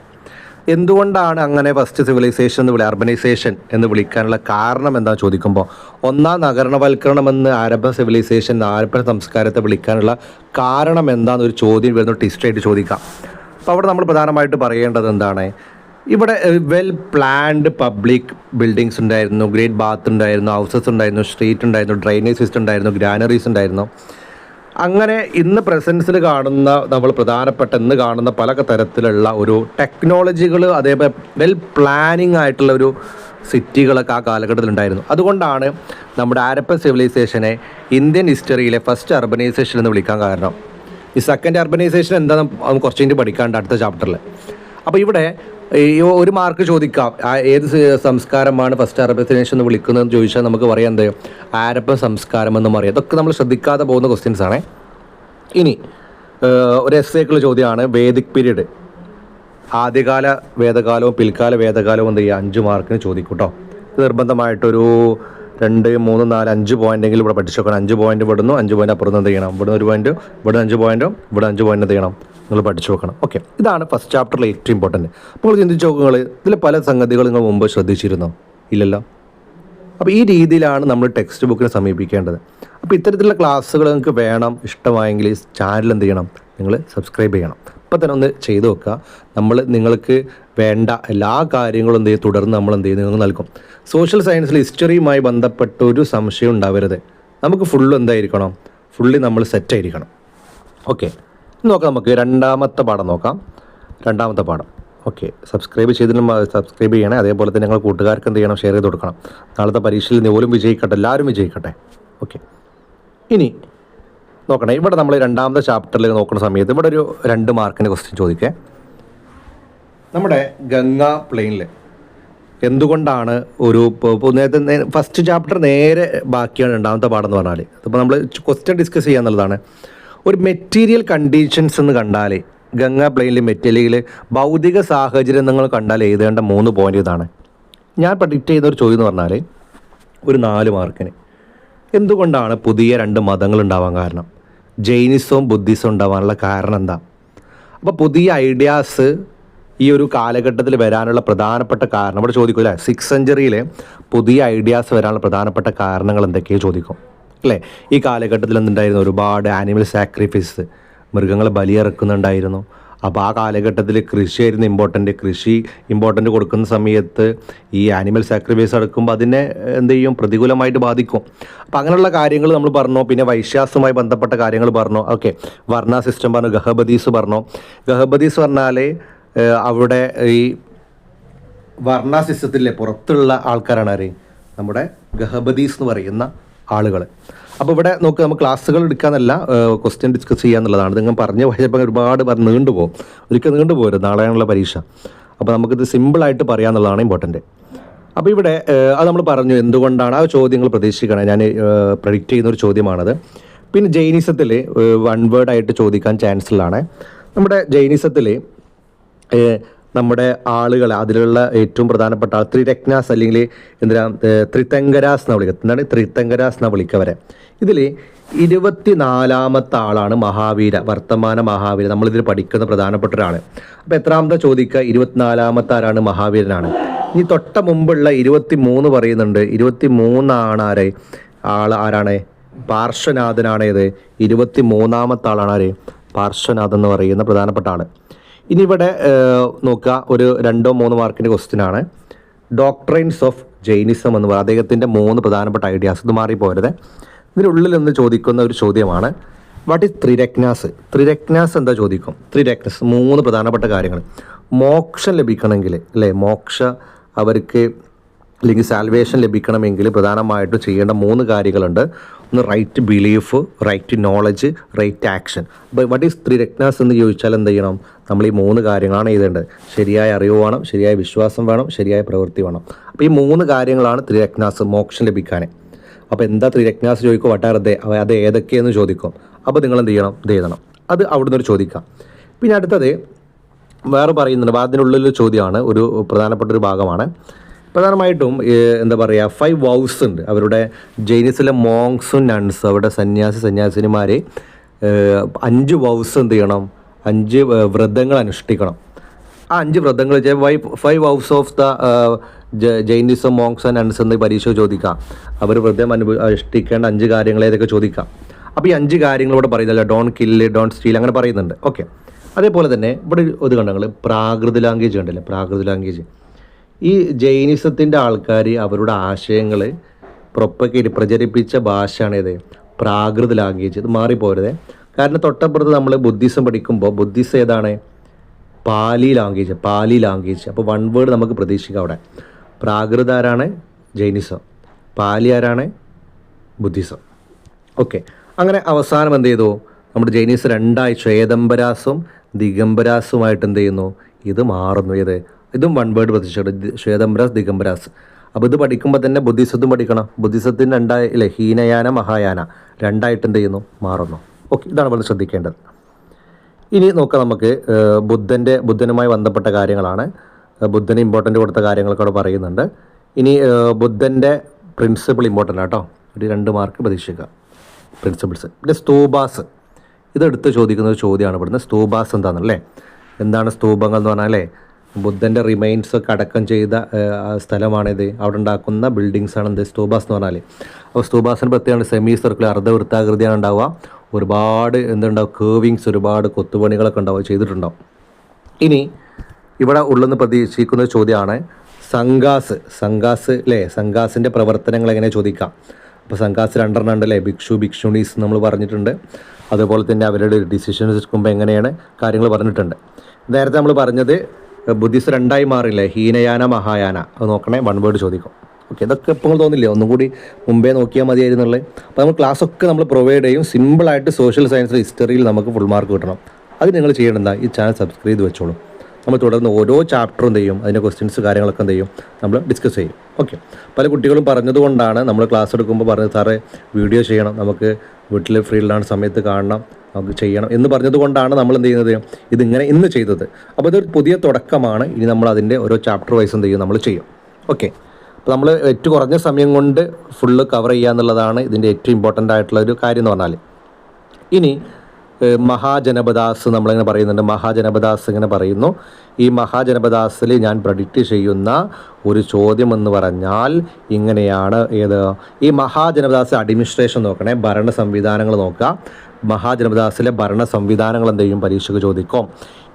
എന്തുകൊണ്ടാണ് അങ്ങനെ ഫസ്റ്റ് സിവിലൈസേഷൻ അർബനൈസേഷൻ എന്ന് വിളിക്കാനുള്ള കാരണം എന്താണെന്ന് ചോദിക്കുമ്പോൾ, ഒന്നാം നഗരവൽക്കരണം എന്ന് ഹാരപ്പൻ സിവിലൈസേഷൻ ഹാരപ്പൻ സംസ്കാരത്തെ വിളിക്കാനുള്ള കാരണം എന്താണെന്നൊരു ചോദ്യം വരുന്ന ടിസ്റ്റായിട്ട് ചോദിക്കാം. അപ്പോൾ അവിടെ നമ്മൾ പ്രധാനമായിട്ട് പറയേണ്ടത് എന്താണ്, ഇവിടെ വെൽ പ്ലാൻഡ് പബ്ലിക് ബിൽഡിങ്സ് ഉണ്ടായിരുന്നു, ഗ്രേറ്റ് ബാത്ത് ഉണ്ടായിരുന്നു, ഹൗസസ് ഉണ്ടായിരുന്നു, സ്ട്രീറ്റ് ഉണ്ടായിരുന്നു, ഡ്രൈനേജ് സിസ്റ്റം ഉണ്ടായിരുന്നു, ഗ്രാനറീസ് ഉണ്ടായിരുന്നു. അങ്ങനെ ഇന്ന് പ്രസൻസിൽ കാണുന്ന നമ്മൾ പ്രധാനപ്പെട്ട ഇന്ന് കാണുന്ന പല തരത്തിലുള്ള ഒരു ടെക്നോളജികൾ, അതേപോലെ വെൽ പ്ലാനിങ് ആയിട്ടുള്ള ഒരു സിറ്റികളൊക്കെ ആ കാലഘട്ടത്തിൽ ഉണ്ടായിരുന്നു. അതുകൊണ്ടാണ് നമ്മുടെ ഹാരപ്പൻ സിവിലൈസേഷനെ ഇന്ത്യൻ ഹിസ്റ്ററിയിലെ ഫസ്റ്റ് അർബനൈസേഷൻ എന്ന് വിളിക്കാൻ കാരണം. ഈ സെക്കൻഡ് അർബനൈസേഷൻ എന്താണെന്ന് കുറച്ച് കഴിഞ്ഞ് പഠിക്കാണ്ട് അടുത്ത ചാപ്റ്ററിൽ. അപ്പോൾ ഇവിടെ ഈ ഒരു മാർക്ക് ചോദിക്കാം, ഏത് സംസ്കാരമാണ് ഫസ്റ്റ് അർബനൈസേഷൻ എന്ന് വിളിക്കുന്നതെന്ന് ചോദിച്ചാൽ നമുക്ക് പറയാം എന്ത്, ഹാരപ്പൻ സംസ്കാരം എന്നും പറയാം. ഇതൊക്കെ നമ്മൾ ശ്രദ്ധിക്കാതെ പോകുന്ന ക്വസ്റ്റ്യൻസ് ആണ്. ഇനി ഒരു എസ്സേക്കുള്ള ചോദ്യമാണ് വേദിക് പീരീഡ്. ആദ്യകാല വേദകാലവും പിൽക്കാല വേദകാലവും എന്ത് ചെയ്യുക 5 മാർക്കിന് ചോദിക്കും കേട്ടോ. ഇത് നിർബന്ധമായിട്ടൊരു 2, 3, 4, 5 പോയിൻ്റെങ്കിലും ഇവിടെ പഠിച്ചു വെക്കണം. 5 പോയിൻ്റ് വിടുന്നു, 5 പോയിൻ്റ് അപ്പുറത്ത് എന്ത് ചെയ്യണം, ഇവിടെ 1 പോയിൻ്റ്, ഇവിടെ 5 പോയിൻറ്റും, ഇവിടെ 5 പോയിൻ്റ് എന്ത് ചെയ്യണം, നിങ്ങൾ പഠിച്ചു വെക്കണം. ഓക്കെ, ഇതാണ് ഫസ്റ്റ് ചാപ്റ്ററിൽ ഏറ്റവും ഇമ്പോർട്ടൻറ്റ്. അപ്പോൾ നിങ്ങൾ ചിന്തിച്ച് നോക്കുക, ഇതിൽ പല സംഗതികൾ നിങ്ങൾ മുമ്പ് ശ്രദ്ധിച്ചിരുന്നോ? ഇല്ലല്ലോ. അപ്പോൾ ഈ രീതിയിലാണ് നമ്മൾ ടെക്സ്റ്റ് ബുക്കിനെ സമീപിക്കേണ്ടത്. അപ്പോൾ ഇത്തരത്തിലുള്ള ക്ലാസ്സുകൾ നിങ്ങൾക്ക് വേണം, ഇഷ്ടമായെങ്കിൽ ഈ ചാനൽ എന്ത് ചെയ്യണം, നിങ്ങൾ സബ്സ്ക്രൈബ് ചെയ്യണം. ഇപ്പം തന്നെ ഒന്ന് ചെയ്ത് വെക്കുക. നിങ്ങൾക്ക് വേണ്ട എല്ലാ കാര്യങ്ങളും എന്ത് ചെയ്യും, തുടർന്ന് നമ്മൾ എന്ത് ചെയ്യും, നിങ്ങൾക്ക് നൽകും. സോഷ്യൽ സയൻസിൽ ഹിസ്റ്ററിയുമായി ബന്ധപ്പെട്ട ഒരു സംശയം ഉണ്ടാവരുത്. നമുക്ക് ഫുള്ള് എന്തായിരിക്കണം, ഫുള്ളി നമ്മൾ സെറ്റായിരിക്കണം. ഓക്കെ, നോക്കാം. നമുക്ക് രണ്ടാമത്തെ പാഠം നോക്കാം. രണ്ടാമത്തെ പാഠം ഓക്കെ, സബ്സ്ക്രൈബ് ചെയ്യണേ. അതേപോലെ തന്നെ നിങ്ങൾ കൂട്ടുകാർക്ക് എന്ത് ചെയ്യണം, ഷെയർ ചെയ്ത് കൊടുക്കണം. നാളത്തെ പരീക്ഷയിൽ നിങ്ങളും വിജയിക്കട്ടെ, എല്ലാവരും വിജയിക്കട്ടെ. ഓക്കെ, ഇനി നോക്കണേ, ഇവിടെ നമ്മൾ രണ്ടാമത്തെ ചാപ്റ്ററിൽ നോക്കുന്ന സമയത്ത് ഇവിടെ ഒരു 2 മാർക്കിൻ്റെ ക്വസ്റ്റ്യൻ ചോദിക്കേ. നമ്മുടെ ഗംഗാ പ്ലെയിനിൽ എന്തുകൊണ്ടാണ് ഒരു നേരത്തെ ഫസ്റ്റ് ചാപ്റ്റർ നേരെ ബാക്കിയാണ് രണ്ടാമത്തെ പാഠം എന്ന് പറഞ്ഞാൽ, അതിപ്പോൾ നമ്മൾ ക്വസ്റ്റ്യൻ ഡിസ്കസ് ചെയ്യാന്നുള്ളതാണ്. ഒരു മെറ്റീരിയൽ കണ്ടീഷൻസ് എന്ന് കണ്ടാൽ ഗംഗാ പ്ലെയിനിൽ മെറ്റീരിയൽ ഭൗതിക സാഹചര്യം നിങ്ങൾ കണ്ടാൽ എഴുതേണ്ട 3 പോയിന്റ് ഇതാണ്. ഞാൻ പ്രഡിക്റ്റ് ചെയ്യുന്ന ഒരു ചോദ്യം എന്ന് പറഞ്ഞാൽ ഒരു 4 മാർക്കിന്. എന്തുകൊണ്ടാണ് പുതിയ 2 മതങ്ങൾ ഉണ്ടാവാൻ കാരണം, ജൈനിസവും ബുദ്ധിസവും ഉണ്ടാവാനുള്ള കാരണം എന്താ? അപ്പോൾ പുതിയ ഐഡിയാസ് ഈ ഒരു കാലഘട്ടത്തിൽ വരാനുള്ള പ്രധാനപ്പെട്ട കാരണം ഇവിടെ ചോദിക്കും അല്ലേ. 6th സെഞ്ച്വറിയിൽ പുതിയ ഐഡിയാസ് വരാനുള്ള പ്രധാനപ്പെട്ട കാരണങ്ങൾ എന്തൊക്കെയോ ചോദിക്കും അല്ലേ. ഈ കാലഘട്ടത്തിൽ എന്തുണ്ടായിരുന്നു, ഒരുപാട് ആനിമൽ സാക്രിഫൈസ്, മൃഗങ്ങളെ ബലിയിറക്കുന്നുണ്ടായിരുന്നു. അപ്പോൾ ആ കാലഘട്ടത്തിൽ കൃഷിയായിരുന്നു കൃഷി ഇമ്പോർട്ടൻ്റ് കൊടുക്കുന്ന സമയത്ത് ഈ ആനിമൽ സാക്രിഫൈസ് എടുക്കുമ്പോൾ അതിനെ എന്ത് ചെയ്യും, പ്രതികൂലമായിട്ട് ബാധിക്കും. അപ്പോൾ അങ്ങനെയുള്ള കാര്യങ്ങൾ നമ്മൾ പറഞ്ഞു. പിന്നെ വൈശ്യാസവുമായി ബന്ധപ്പെട്ട കാര്യങ്ങൾ പറഞ്ഞു. ഓക്കെ, വർണ്ണ സിസ്റ്റം പറഞ്ഞു, ഗഹബദീസ് പറഞ്ഞു. ഗഹബദീസ് പറഞ്ഞാൽ അവിടെ ഈ വർണ്ണ സിസ്റ്റത്തിലെ പുറത്തുള്ള ആൾക്കാരാണ് ആര്, നമ്മുടെ ഗഹബദീസ് എന്ന് പറയുന്ന ആളുകൾ. അപ്പോൾ ഇവിടെ നോക്കുക, നമുക്ക് ക്ലാസ്സുകൾ എടുക്കാനല്ല, ക്വസ്റ്റ്യൻ ഡിസ്കസ് ചെയ്യാന്നുള്ളതാണ്. നിങ്ങൾ പറഞ്ഞ പോയപ്പോൾ ഒരുപാട് നീണ്ടുപോകും, ഒരിക്കലും നീണ്ടുപോകരുത്, നാളെയാണുള്ള പരീക്ഷ. അപ്പോൾ നമുക്കിത് സിമ്പിളായിട്ട് പറയാമെന്നുള്ളതാണ് ഇമ്പോർട്ടൻറ്റ്. അപ്പോൾ ഇവിടെ അത് നമ്മൾ പറഞ്ഞു എന്തുകൊണ്ടാണ്, ആ ചോദ്യങ്ങൾ പ്രതീക്ഷിക്കണം. ഞാൻ പ്രഡിക്റ്റ് ചെയ്യുന്നൊരു ചോദ്യമാണത്. പിന്നെ ജൈനിസത്തിൽ 1 വേർഡായിട്ട് ചോദിക്കാൻ ചാൻസുള്ളതാണ്. നമ്മുടെ ജൈനിസത്തിൽ നമ്മുടെ ആളുകൾ അതിലുള്ള ഏറ്റവും പ്രധാനപ്പെട്ട ആൾ ത്രിരത്നാസ് അല്ലെങ്കിൽ എന്താ ത്രിതങ്കരാസ് എന്നാണ് വിളിക്കുക. എന്താണ് ത്രിതങ്കരാസ് എന്നാണ് വിളിക്കവരെ. ഇതിൽ 24ാമത്തെ ആളാണ് മഹാവീര, വർത്തമാന മഹാവീര. നമ്മളിതിൽ പഠിക്കുന്ന പ്രധാനപ്പെട്ട ഒരാൾ. അപ്പോൾ എത്രാമത്തെ ചോദിക്കുക, 24ാമത്തെ ആരാണ്, മഹാവീരനാണ്. ഇനി തൊട്ട മുമ്പുള്ള 23 പറയുന്നുണ്ട്. 23 ആരാണ്, പാർശ്വനാഥനാണ്. ഏത് 23ാമത്തെ ആളാണ് ആര്, പാർശ്വനാഥൻ എന്ന് പറയുന്ന പ്രധാനപ്പെട്ട ആൾ. ഇനി ഇവിടെ നോക്കുക, ഒരു 2-3 മാർക്കിൻ്റെ ക്വസ്റ്റ്യനാണ്. ഡോക്ട്രൈൻസ് ഓഫ് ജൈനിസം എന്ന് പറയുന്നത് അദ്ദേഹത്തിൻ്റെ 3 പ്രധാനപ്പെട്ട ഐഡിയാസ്. ഇത് മാറിപ്പോരുത്. ഇതിനുള്ളിൽ നിന്ന് ചോദിക്കുന്ന ഒരു ചോദ്യമാണ്, വാട്ട് ഈസ് ത്രിരത്നാസ്. ത്രിരത്നാസ് എന്താ ചോദിക്കും. ത്രിരത്നാസ് 3 പ്രധാനപ്പെട്ട കാര്യങ്ങൾ. മോക്ഷം ലഭിക്കണമെങ്കിൽ അല്ലേ, അവർക്ക് അല്ലെങ്കിൽ സാൽവേഷൻ ലഭിക്കണമെങ്കിൽ പ്രധാനമായിട്ടും ചെയ്യേണ്ട 3 കാര്യങ്ങളുണ്ട്. ഒന്ന് right belief, right knowledge, right action. അപ്പോൾ വാട്ട് ഈസ് ത്രിരത്നാസ് എന്ന് ചോദിച്ചാൽ എന്ത് ചെയ്യണം, നമ്മൾ ഈ 3 കാര്യങ്ങളാണ് എഴുതേണ്ടത്. ശരിയായ അറിവ് വേണം, ശരിയായ വിശ്വാസം വേണം, ശരിയായ പ്രവൃത്തി വേണം. അപ്പോൾ ഈ 3 കാര്യങ്ങളാണ് ത്രിരത്നാസ്, മോക്ഷം ലഭിക്കാൻ. അപ്പോൾ എന്താ ത്രിരത്നാസ് ചോദിക്കും, വട്ടാറത്തെ അത് ഏതൊക്കെയെന്ന് ചോദിക്കും. അപ്പോൾ നിങ്ങൾ എന്ത് ചെയ്യണം, ഇത് എഴുതണം. അത് അവിടുന്ന് ഒരു ചോദിക്കാം. പിന്നെ അടുത്തത് വേറെ പറയുന്നുണ്ട്, അതിനുള്ളിൽ ചോദ്യമാണ്, ഒരു പ്രധാനപ്പെട്ട ഒരു ഭാഗമാണ്. പ്രധാനമായിട്ടും എന്താ പറയുക, 5 വൗസ് ഉണ്ട് അവരുടെ ജൈനിസിലെ മോങ്സും നൺസ്, അവരുടെ സന്യാസിനിമാർ 5 വൗസ് എന്ത് ചെയ്യണം, 5 വ്രതങ്ങൾ അനുഷ്ഠിക്കണം. ആ 5 വ്രതങ്ങൾ 5 vows of the Jainism monks and nuns എന്ന് പരീക്ഷ ചോദിക്കാം. അവർ വ്രതം അനുഷ്ഠിക്കേണ്ട 5 കാര്യങ്ങൾ ഏതൊക്കെ ചോദിക്കാം. അപ്പോൾ ഈ 5 കാര്യങ്ങൾ ഇവിടെ പറയുന്നില്ല, ഡോൺ കില്ല്, ഡോൺ സ്റ്റീൽ, അങ്ങനെ പറയുന്നുണ്ട്. ഓക്കെ, അതേപോലെ തന്നെ ഇവിടെ ഒരു കണ്ടങ്ങൾ പ്രാകൃത ലാംഗ്വേജ് കണ്ടില്ലേ, പ്രാകൃത ലാംഗ്വേജ്. ഈ ജൈനിസത്തിൻ്റെ ആൾക്കാർ അവരുടെ ആശയങ്ങൾ പ്രചരിപ്പിച്ച ഭാഷയാണ് ഇത് പ്രാകൃത ലാംഗ്വേജ്. ഇത് മാറിപ്പോരുതേ. കാരണം തൊട്ടപ്പുറത്ത് നമ്മൾ ബുദ്ധിസം പഠിക്കുമ്പോൾ ബുദ്ധിസം ഏതാണ്, പാലി ലാംഗ്വേജ്. അപ്പോൾ 1 വേർഡ് നമുക്ക് പ്രതീക്ഷിക്കാം അവിടെ. പ്രാകൃത ആരാണ്, ജൈനിസം. പാലി ആരാണ്, ബുദ്ധിസം. ഓക്കെ, അങ്ങനെ അവസാനം എന്ത് ചെയ്തു, നമ്മുടെ ജൈനീസ് 2 ശ്വേതംബരാസും ദിഗംബരാസുമായിട്ട് എന്ത് ചെയ്യുന്നു, ഇത് മാറുന്നു. ഇതും 1 വേർഡ് പ്രതീക്ഷിക്കണം, ശ്വേതംബരാസ്, ദിഗംബരാസ്. അപ്പോൾ ഇത് പഠിക്കുമ്പോൾ തന്നെ ബുദ്ധിസത്തും പഠിക്കണം. ബുദ്ധിസത്തിന് 2 അല്ലേ, ഹീനയാന, മഹായാന 2 എന്ത് ചെയ്യുന്നു, മാറുന്നു. ഓക്കെ, ഇതാണ് നമ്മൾ ശ്രദ്ധിക്കേണ്ടത്. ഇനി നോക്കാം നമുക്ക് ബുദ്ധനുമായി ബന്ധപ്പെട്ട കാര്യങ്ങളാണ്. ബുദ്ധന് ഇമ്പോർട്ടൻ്റ് കൊടുത്ത കാര്യങ്ങളൊക്കെ അവിടെ പറയുന്നുണ്ട്. ഇനി ബുദ്ധൻ്റെ പ്രിൻസിപ്പിൾ ഇമ്പോർട്ടൻ്റ് ആട്ടോ, ഒരു 2 മാർക്ക് പ്രതീക്ഷിക്കുക. പ്രിൻസിപ്പിൾസ്. പിന്നെ സ്തൂപാസ്, ഇതെടുത്ത് ചോദിക്കുന്ന ഒരു ചോദ്യമാണ് ഇവിടുന്ന്. സ്തൂപാസ് എന്താണെന്നല്ലേ, എന്താണ് സ്തൂപങ്ങൾ എന്ന് പറഞ്ഞാൽ ബുദ്ധൻ്റെ റിമൈൻസ് ഒക്കെ അടക്കം ചെയ്ത സ്ഥലമാണിത്. അവിടെ ഉണ്ടാക്കുന്ന ബിൽഡിങ്സാണ് എന്ത്, സ്തൂപാസ് എന്ന് പറഞ്ഞാൽ. അപ്പോൾ സ്തൂപാസിന് പ്രത്യേകമാണ്, സെമി സർക്കിൾ, അർദ്ധവൃത്താകൃതിയാണ് ഉണ്ടാവുക. ഒരുപാട് എന്തുണ്ടാവും, കേവിങ്സ്, ഒരുപാട് കൊത്തുപണികളൊക്കെ ഉണ്ടാവുക, ചെയ്തിട്ടുണ്ടാവും. ഇനി ഇവിടെ ഉള്ളെന്ന് പ്രതീക്ഷിക്കുന്ന ചോദ്യമാണ് സംഘാസ് അല്ലേ, സംഘാസിൻ്റെ പ്രവർത്തനങ്ങൾ എങ്ങനെ ചോദിക്കാം. അപ്പോൾ സംഘാസ് 2 ഉണ്ട് അല്ലേ, ഭിക്ഷുണീസ് നമ്മൾ പറഞ്ഞിട്ടുണ്ട്. അതുപോലെ തന്നെ അവരുടെ ഡിസിഷൻസ് എടുക്കുമ്പോൾ എങ്ങനെയാണ് കാര്യങ്ങൾ പറഞ്ഞിട്ടുണ്ട്. നേരത്തെ നമ്മൾ പറഞ്ഞത് ബുദ്ധിസ്റ്റ് 2 മാറില്ലേ, ഹീനയാന, മഹായാന. അത് നോക്കണേ, 1 വേർഡ് ചോദിക്കും. ഓക്കെ, ഇതൊക്കെ ഇപ്പോൾ തോന്നില്ലേ, ഒന്നും കൂടി മുമ്പേ നോക്കിയാൽ മതിയായിരുന്നുള്ളത്. അപ്പോൾ നമ്മൾ ക്ലാസ്സൊക്കെ നമ്മൾ പ്രൊവൈഡ് ചെയ്യും. സിമ്പിളായിട്ട് സോഷ്യൽ സയൻസ് ഹിസ്റ്ററിയിൽ നമുക്ക് ഫുൾ മാർക്ക് കിട്ടണം. അത് നിങ്ങൾ ചെയ്യേണ്ടതാ, ഈ ചാനൽ സബ്സ്ക്രൈബ് ചെയ്ത് വെച്ചോളൂ. നമ്മൾ തുടർന്ന് ഓരോ ചാപ്റ്ററും എന്ത് ചെയ്യും, അതിൻ്റെ ക്വസ്റ്റ്യൻസ് കാര്യങ്ങളൊക്കെ എന്ത് ചെയ്യും, നമ്മൾ ഡിസ്കസ് ചെയ്യും. ഓക്കെ, പല കുട്ടികളും പറഞ്ഞതുകൊണ്ടാണ് നമ്മൾ ക്ലാസ് എടുക്കുമ്പോൾ പറഞ്ഞത്, സാറേ വീഡിയോ ചെയ്യണം, നമുക്ക് വീട്ടിൽ ഫ്രീ ഉള്ള സമയത്ത് കാണണം, നമുക്ക് ചെയ്യണം എന്ന് പറഞ്ഞതുകൊണ്ടാണ് നമ്മൾ എന്ത് ചെയ്യുന്നത്, ഇതിങ്ങനെ ഇന്ന് ചെയ്തത്. അപ്പോൾ ഇതൊരു പുതിയ തുടക്കമാണ്. ഇനി നമ്മൾ അതിൻ്റെ ഓരോ ചാപ്റ്റർ വൈസ് എന്ത് ചെയ്യും, നമ്മൾ ചെയ്യും. ഓക്കെ, അപ്പോൾ നമ്മൾ ഏറ്റവും കുറഞ്ഞ സമയം കൊണ്ട് ഫുള്ള് കവർ ചെയ്യുക എന്നുള്ളതാണ് ഇതിൻ്റെ ഏറ്റവും ഇമ്പോർട്ടൻ്റ് ആയിട്ടുള്ള ഒരു കാര്യം എന്ന് പറഞ്ഞാൽ. ഇനി മഹാജനപദാസ് നമ്മളിങ്ങനെ പറയുന്നുണ്ട്. മഹാജനപദാസ് ഇങ്ങനെ പറയുന്നു, ഈ മഹാജനപദാസിൽ ഞാൻ പ്രഡിക്റ്റ് ചെയ്യുന്ന ഒരു ചോദ്യം എന്ന് പറഞ്ഞാൽ ഇങ്ങനെയാണ്. ഈ മഹാജനപദാസ് അഡ്മിനിസ്ട്രേഷൻ നോക്കണേ, ഭരണ സംവിധാനങ്ങൾ നോക്കുക. മഹാജനപദാസിലെ ഭരണ സംവിധാനങ്ങൾ എന്ത് ചെയ്യും, പരീക്ഷയ്ക്ക് ചോദിക്കും.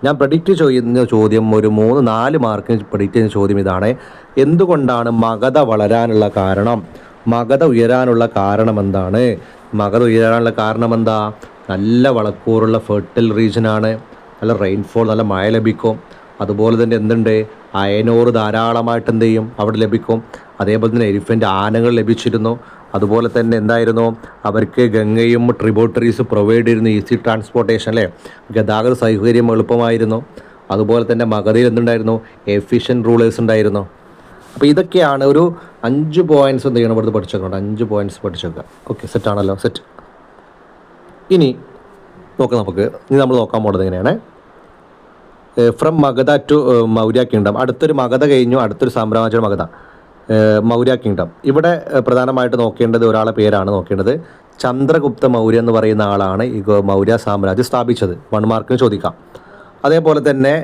ഞാൻ പ്രഡിക്റ്റ് ചെയ്യുന്ന ചോദ്യം ഒരു 3-4 മാർക്കിന് പ്രഡിക്റ്റ് ചെയ്യുന്ന ചോദ്യം ഇതാണ്. എന്തുകൊണ്ടാണ് മഗധ വളരാനുള്ള കാരണം, മഗധ ഉയരാനുള്ള കാരണം എന്താണ്? മഗധ ഉയരാനുള്ള കാരണം എന്താ? നല്ല വളക്കൂറുള്ള ഫെർട്ടൈൽ റീജിയനാണ്, നല്ല റെയിൻഫോൾ, നല്ല മഴ ലഭിക്കും. അതുപോലെ തന്നെ എന്തുണ്ട്, അയനോറ് ധാരാളമായിട്ട് എന്ത് ചെയ്യും, അവിടെ ലഭിക്കും. അതേപോലെ തന്നെ എലിഫൻ്റ് ആനകൾ ലഭിച്ചിരുന്നു. അതുപോലെ തന്നെ എന്തായിരുന്നു, അവർക്ക് ഗംഗയും ട്രിബ്യൂട്ടറീസ് പ്രൊവൈഡ് ചെയ്യുന്നു, ഈസി ട്രാൻസ്പോർട്ടേഷൻ അല്ലേ, ഗതാഗത സൗകര്യം എളുപ്പമായിരുന്നു. അതുപോലെ തന്നെ മഗധയിൽ എന്തുണ്ടായിരുന്നു, എഫിഷ്യൻറ്റ് റൂളേഴ്സ് ഉണ്ടായിരുന്നു. അപ്പോൾ ഇതൊക്കെയാണ് ഒരു 5 പോയിൻറ്റ്സ് എന്ത് ചെയ്യണം, ഇവിടുന്ന് പഠിച്ചേക്കണം. 5 പോയിൻറ്റ്സ് പഠിച്ചേക്കുക. ഓക്കെ, സെറ്റാണല്ലോ, സെറ്റ്. ഇനി നോക്കാം നമുക്ക്. ഇനി നമ്മൾ നോക്കാൻ പോകുന്നത് എങ്ങനെയാണ്, from Magadha to Maurya kingdom. അടുത്തൊരു മഗധ കഴിഞ്ഞു, അടുത്തൊരു സാമ്രാജ്യ മഗധ, മൗര്യ കിങ്ഡം. ഇവിടെ പ്രധാനമായിട്ട് നോക്കേണ്ടത് ഒരാളെ പേരാണ് നോക്കേണ്ടത്. ചന്ദ്രഗുപ്ത മൗര്യ എന്ന് പറയുന്ന ആളാണ് ഈ മൗര്യ സാമ്രാജ്യം സ്ഥാപിച്ചത്. 1 മാർക്കിന് ചോദിക്കാം. അതേപോലെ തന്നെ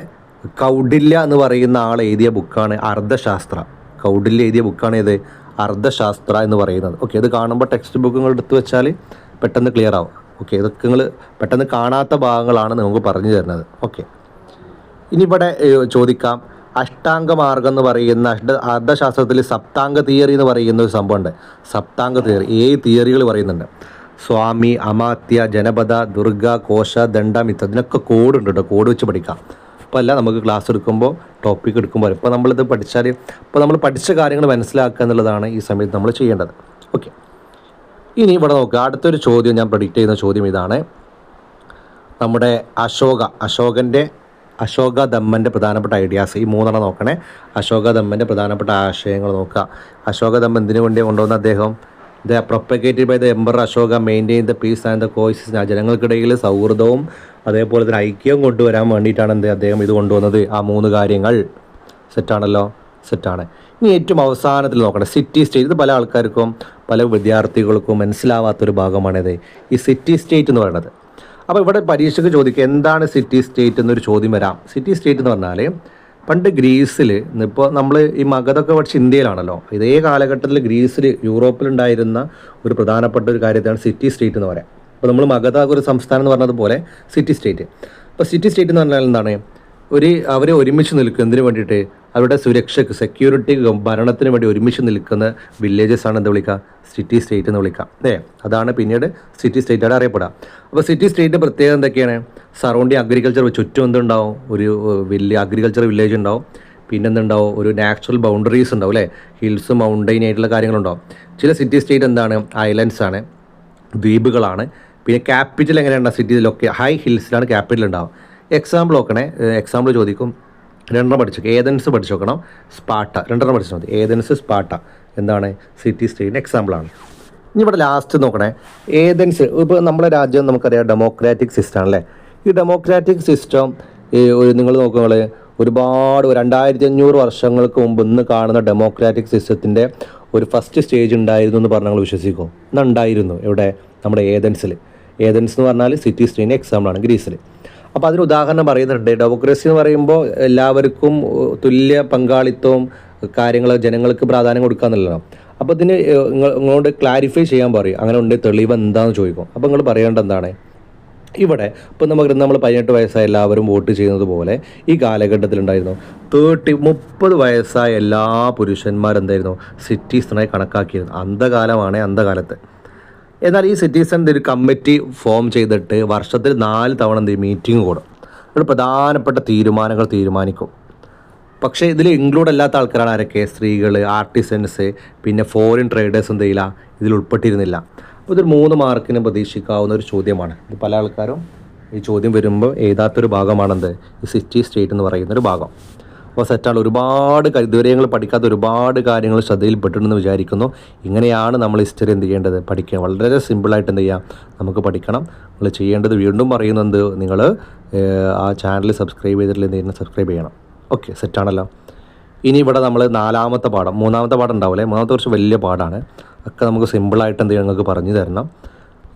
കൗഡില്യ എന്ന് പറയുന്ന ആൾ എഴുതിയ ബുക്കാണ് അർത്ഥശാസ്ത്ര. കൗഡില്യ എഴുതിയ ബുക്കാണ് ഇത് അർത്ഥശാസ്ത്ര എന്ന് പറയുന്നത്. ഓക്കെ, ഇത് കാണുമ്പോൾ ടെക്സ്റ്റ് ബുക്കുകൾ എടുത്തു വെച്ചാൽ പെട്ടെന്ന് ക്ലിയർ ആവും. ഓക്കെ, ഇതൊക്കെ നിങ്ങൾ പെട്ടെന്ന് കാണാത്ത ഭാഗങ്ങളാണ് നമുക്ക് പറഞ്ഞു തരുന്നത്. ഓക്കെ, ഇനി ഇവിടെ ചോദിക്കാം, അഷ്ടാംഗമാർഗം എന്ന് പറയുന്ന അർത്ഥശാസ്ത്രത്തിൽ സപ്താംഗ തിയറി എന്ന് പറയുന്ന ഒരു സംഭവമുണ്ട്. സപ്താംഗ തിയറി 7 തിയറികൾ പറയുന്നുണ്ട്. സ്വാമി, അമാത്യ, ജനപദ, ദുർഗ, കോശ, ദണ്ഡമിത്ത, ഇതിനൊക്കെ കോഡ് ഉണ്ട് കേട്ടോ. കോഡ് വെച്ച് പഠിക്കാം. അപ്പോൾ അല്ല നമുക്ക് ക്ലാസ് എടുക്കുമ്പോൾ ടോപ്പിക് എടുക്കുമ്പോൾ ഇപ്പോൾ നമ്മളിത് പഠിച്ചാൽ ഇപ്പോൾ നമ്മൾ പഠിച്ച കാര്യങ്ങൾ മനസ്സിലാക്കുക എന്നുള്ളതാണ് ഈ സമയത്ത് നമ്മൾ ചെയ്യേണ്ടത്. ഓക്കെ, ഇനി ഇവിടെ നോക്കുക. അടുത്തൊരു ചോദ്യം ഞാൻ പ്രഡിക്റ്റ് ചെയ്യുന്ന ചോദ്യം ഇതാണ്. നമ്മുടെ അശോകധമ്മൻ്റെ പ്രധാനപ്പെട്ട ഐഡിയാസ്, ഈ 3 നോക്കണേ. അശോകധമ്മൻ്റെ പ്രധാനപ്പെട്ട ആശയങ്ങൾ നോക്കുക. അശോകധമ്മ എന്തിനു വേണ്ടി കൊണ്ടുവന്ന അദ്ദേഹം propagated by the emperor Ashoka maintain the peace and the course. ജനങ്ങൾക്കിടയിൽ സൗഹൃദവും അതേപോലെ തന്നെ ഐക്യവും കൊണ്ടുവരാൻ വേണ്ടിയിട്ടാണ് അദ്ദേഹം ഇത് കൊണ്ടുവന്നത്. ആ 3 കാര്യങ്ങൾ സെറ്റാണല്ലോ, സെറ്റാണ്. ഇനി ഏറ്റവും അവസാനത്തിൽ നോക്കണം സിറ്റി സ്റ്റേറ്റ്. ഇത് പല ആൾക്കാർക്കും പല വിദ്യാർത്ഥികൾക്കും മനസ്സിലാവാത്തൊരു ഭാഗമാണിത്, ഈ സിറ്റി സ്റ്റേറ്റ് എന്ന് പറയുന്നത്. അപ്പോൾ ഇവിടെ പരീക്ഷയ്ക്ക് ചോദിക്കുക എന്താണ് സിറ്റി സ്റ്റേറ്റ് എന്നൊരു ചോദ്യം വരാം. സിറ്റി സ്റ്റേറ്റ് എന്ന് പറഞ്ഞാൽ പണ്ട് ഗ്രീസിൽ, ഇപ്പോൾ നമ്മൾ ഈ മഗധൊക്കെ പഠിച്ച ഇന്ത്യയിലാണല്ലോ, ഇതേ കാലഘട്ടത്തിൽ ഗ്രീസിൽ യൂറോപ്പിലുണ്ടായിരുന്ന ഒരു പ്രധാനപ്പെട്ട ഒരു കാര്യത്താണ് സിറ്റി സ്റ്റേറ്റ് എന്ന് പറയാം. അപ്പോൾ നമ്മൾ മഗധ ഒരു സംസ്ഥാനം എന്ന് പറഞ്ഞതുപോലെ സിറ്റി സ്റ്റേറ്റ്. അപ്പോൾ സിറ്റി സ്റ്റേറ്റ് എന്ന് പറഞ്ഞാൽ എന്താണ്, അവർ ഒരുമിച്ച് നിൽക്കും എന്തിനു വേണ്ടിയിട്ട്, അവരുടെ സുരക്ഷയ്ക്ക്, സെക്യൂരിറ്റി, ഭരണത്തിന് വേണ്ടി ഒരുമിച്ച് നിൽക്കുന്ന വില്ലേജസ് ആണ് എന്ത് വിളിക്കുക, സിറ്റി സ്റ്റേറ്റ് എന്ന് വിളിക്കാം. അതാണ് പിന്നീട് സിറ്റി സ്റ്റേറ്റായിട്ട് അറിയപ്പെടുക. അപ്പോൾ സിറ്റി സ്റ്റേറ്റ് പ്രത്യേകത എന്തൊക്കെയാണ്, സറൗണ്ടിങ് അഗ്രികൾച്ചർ, ചുറ്റും എന്തുണ്ടാവും, ഒരു വലിയ അഗ്രികൾച്ചർ വില്ലേജ് ഉണ്ടാവും. പിന്നെന്തുണ്ടാവും, ഒരു നാച്ചുറൽ ബൗണ്ടറീസ് ഉണ്ടാവും അല്ലേ, ഹിൽസ് മൗണ്ടൈൻ ആയിട്ടുള്ള കാര്യങ്ങളുണ്ടാവും. ചില സിറ്റി സ്റ്റേറ്റ് എന്താണ്, ഐലൻഡ്സ് ആണ്, ദ്വീപുകളാണ്. പിന്നെ ക്യാപിറ്റൽ എങ്ങനെയാണ്, സിറ്റിയിലൊക്കെ ഹൈ ഹിൽസിലാണ് ക്യാപിറ്റൽ ഉണ്ടാവും. എക്സാമ്പിൾ നോക്കണേ, എക്സാമ്പിൾ ചോദിക്കും, 2 പഠിച്ചോക്കെ, ഏതൻസ് പഠിച്ചു നോക്കണം, സ്പാർട്ട, 2 പഠിച്ചാൽ മതി. ഏതൻസ്, സ്പാർട്ട എന്താണ് സിറ്റി സ്റ്റേറ്റിൻ്റെ എക്സാമ്പിളാണ്. ഇനി ഇവിടെ ലാസ്റ്റ് നോക്കണേ, ഏതൻസ്. ഇപ്പോൾ നമ്മുടെ രാജ്യം നമുക്കറിയാം ഡെമോക്രാറ്റിക് സിസ്റ്റം ആണല്ലേ. ഈ ഡെമോക്രാറ്റിക് സിസ്റ്റം നിങ്ങൾ നോക്കുക, ഒരുപാട് 2500 വർഷങ്ങൾക്ക് മുമ്പ് ഇന്ന് കാണുന്ന ഡെമോക്രാറ്റിക് സിസ്റ്റത്തിൻ്റെ ഒരു ഫസ്റ്റ് സ്റ്റേജ് ഉണ്ടായിരുന്നു എന്ന് പറഞ്ഞാൽ വിശ്വസിക്കുമോ? ഇന്നുണ്ടായിരുന്നു. എവിടെ, നമ്മുടെ ഏതൻസിൽ. ഏതൻസ് എന്ന് പറഞ്ഞാൽ സിറ്റി സ്റ്റേറ്റിൻ്റെ എക്സാമ്പിളാണ് ഗ്രീസിൽ. അപ്പോൾ അതിന് ഉദാഹരണം പറയുന്നുണ്ട്. ഡെമോക്രസി എന്ന് പറയുമ്പോൾ എല്ലാവർക്കും തുല്യ പങ്കാളിത്തവും കാര്യങ്ങൾ ജനങ്ങൾക്ക് പ്രാധാന്യം കൊടുക്കുക എന്നുള്ളതാണ്. അപ്പോൾ ഇതിന് നിങ്ങളോട് ക്ലാരിഫൈ ചെയ്യാൻ പറയും, അങ്ങനെ ഉണ്ട് തെളിവ് എന്താണെന്ന് ചോദിക്കും. അപ്പോൾ നിങ്ങൾ പറയേണ്ടത് എന്താണ്, ഇവിടെ ഇപ്പോൾ നമ്മൾ 18 വയസ്സായ എല്ലാവരും വോട്ട് ചെയ്യുന്നത് പോലെ ഈ കാലഘട്ടത്തിലുണ്ടായിരുന്നു 30 വയസ്സായ എല്ലാ പുരുഷന്മാരെന്തായിരുന്നു സിറ്റീസണായി കണക്കാക്കിയിരുന്നു. അന്ധകാലമാണ്, അന്ധകാലത്ത്. എന്നാൽ ഈ സിറ്റിസൺ ഒരു കമ്മിറ്റി ഫോം ചെയ്തിട്ട് വർഷത്തിൽ 4 തവണ മീറ്റിംഗ് കൂടും. ഒരു പ്രധാനപ്പെട്ട തീരുമാനങ്ങൾ തീരുമാനിക്കും. പക്ഷേ ഇതിൽ ഇൻക്ലൂഡ് അല്ലാത്ത ആൾക്കാരാണ് ആരൊക്കെ, സ്ത്രീകൾ, ആർട്ടിസൻസ്, പിന്നെ ഫോറിൻ ട്രേഡേഴ്സ് എന്തെയില്ല, ഇതിൽ ഉൾപ്പെട്ടിരുന്നില്ല. അപ്പോൾ ഇതൊരു 3 മാർക്കിന് പ്രതീക്ഷിക്കാവുന്ന ഒരു ചോദ്യമാണ്. ഇത് പല ആൾക്കാരും ഈ ചോദ്യം വരുമ്പോൾ എഴുതാത്തൊരു ഭാഗമാണെന്ത്, ഈ സിറ്റി സ്റ്റേറ്റ് എന്ന് പറയുന്നൊരു ഭാഗം. അപ്പോൾ സെറ്റാണ്. ഒരുപാട് ഇതുവരെ ഞങ്ങൾ പഠിക്കാത്ത ഒരുപാട് കാര്യങ്ങൾ ശ്രദ്ധയിൽപ്പെട്ടിട്ടുണ്ടെന്ന് വിചാരിക്കുന്നു. ഇങ്ങനെയാണ് നമ്മൾ ഹിസ്റ്ററി എന്ത് ചെയ്യേണ്ടത്, പഠിക്കുക. വളരെ സിമ്പിളായിട്ട് എന്ത് ചെയ്യാം, നമുക്ക് പഠിക്കണം. നിങ്ങൾ ചെയ്യേണ്ടത്, വീണ്ടും പറയുന്നത്, നിങ്ങൾ ആ ചാനൽ സബ്സ്ക്രൈബ് ചെയ്തിട്ടില്ല, എന്ത് ചെയ്യുന്നത്, സബ്സ്ക്രൈബ് ചെയ്യണം. ഓക്കെ, സെറ്റാണല്ലോ. ഇനി ഇവിടെ നമ്മൾ 4-ാമത്തെ പാഠം, 3-ാമത്തെ പാഠം ഉണ്ടാവില്ലേ, 3-ാമത്തെ കുറച്ച് വലിയ പാഠമാണ്. ഒക്കെ നമുക്ക് സിമ്പിളായിട്ട് എന്ത് ചെയ്യണം, നിങ്ങൾക്ക് പറഞ്ഞു തരണം.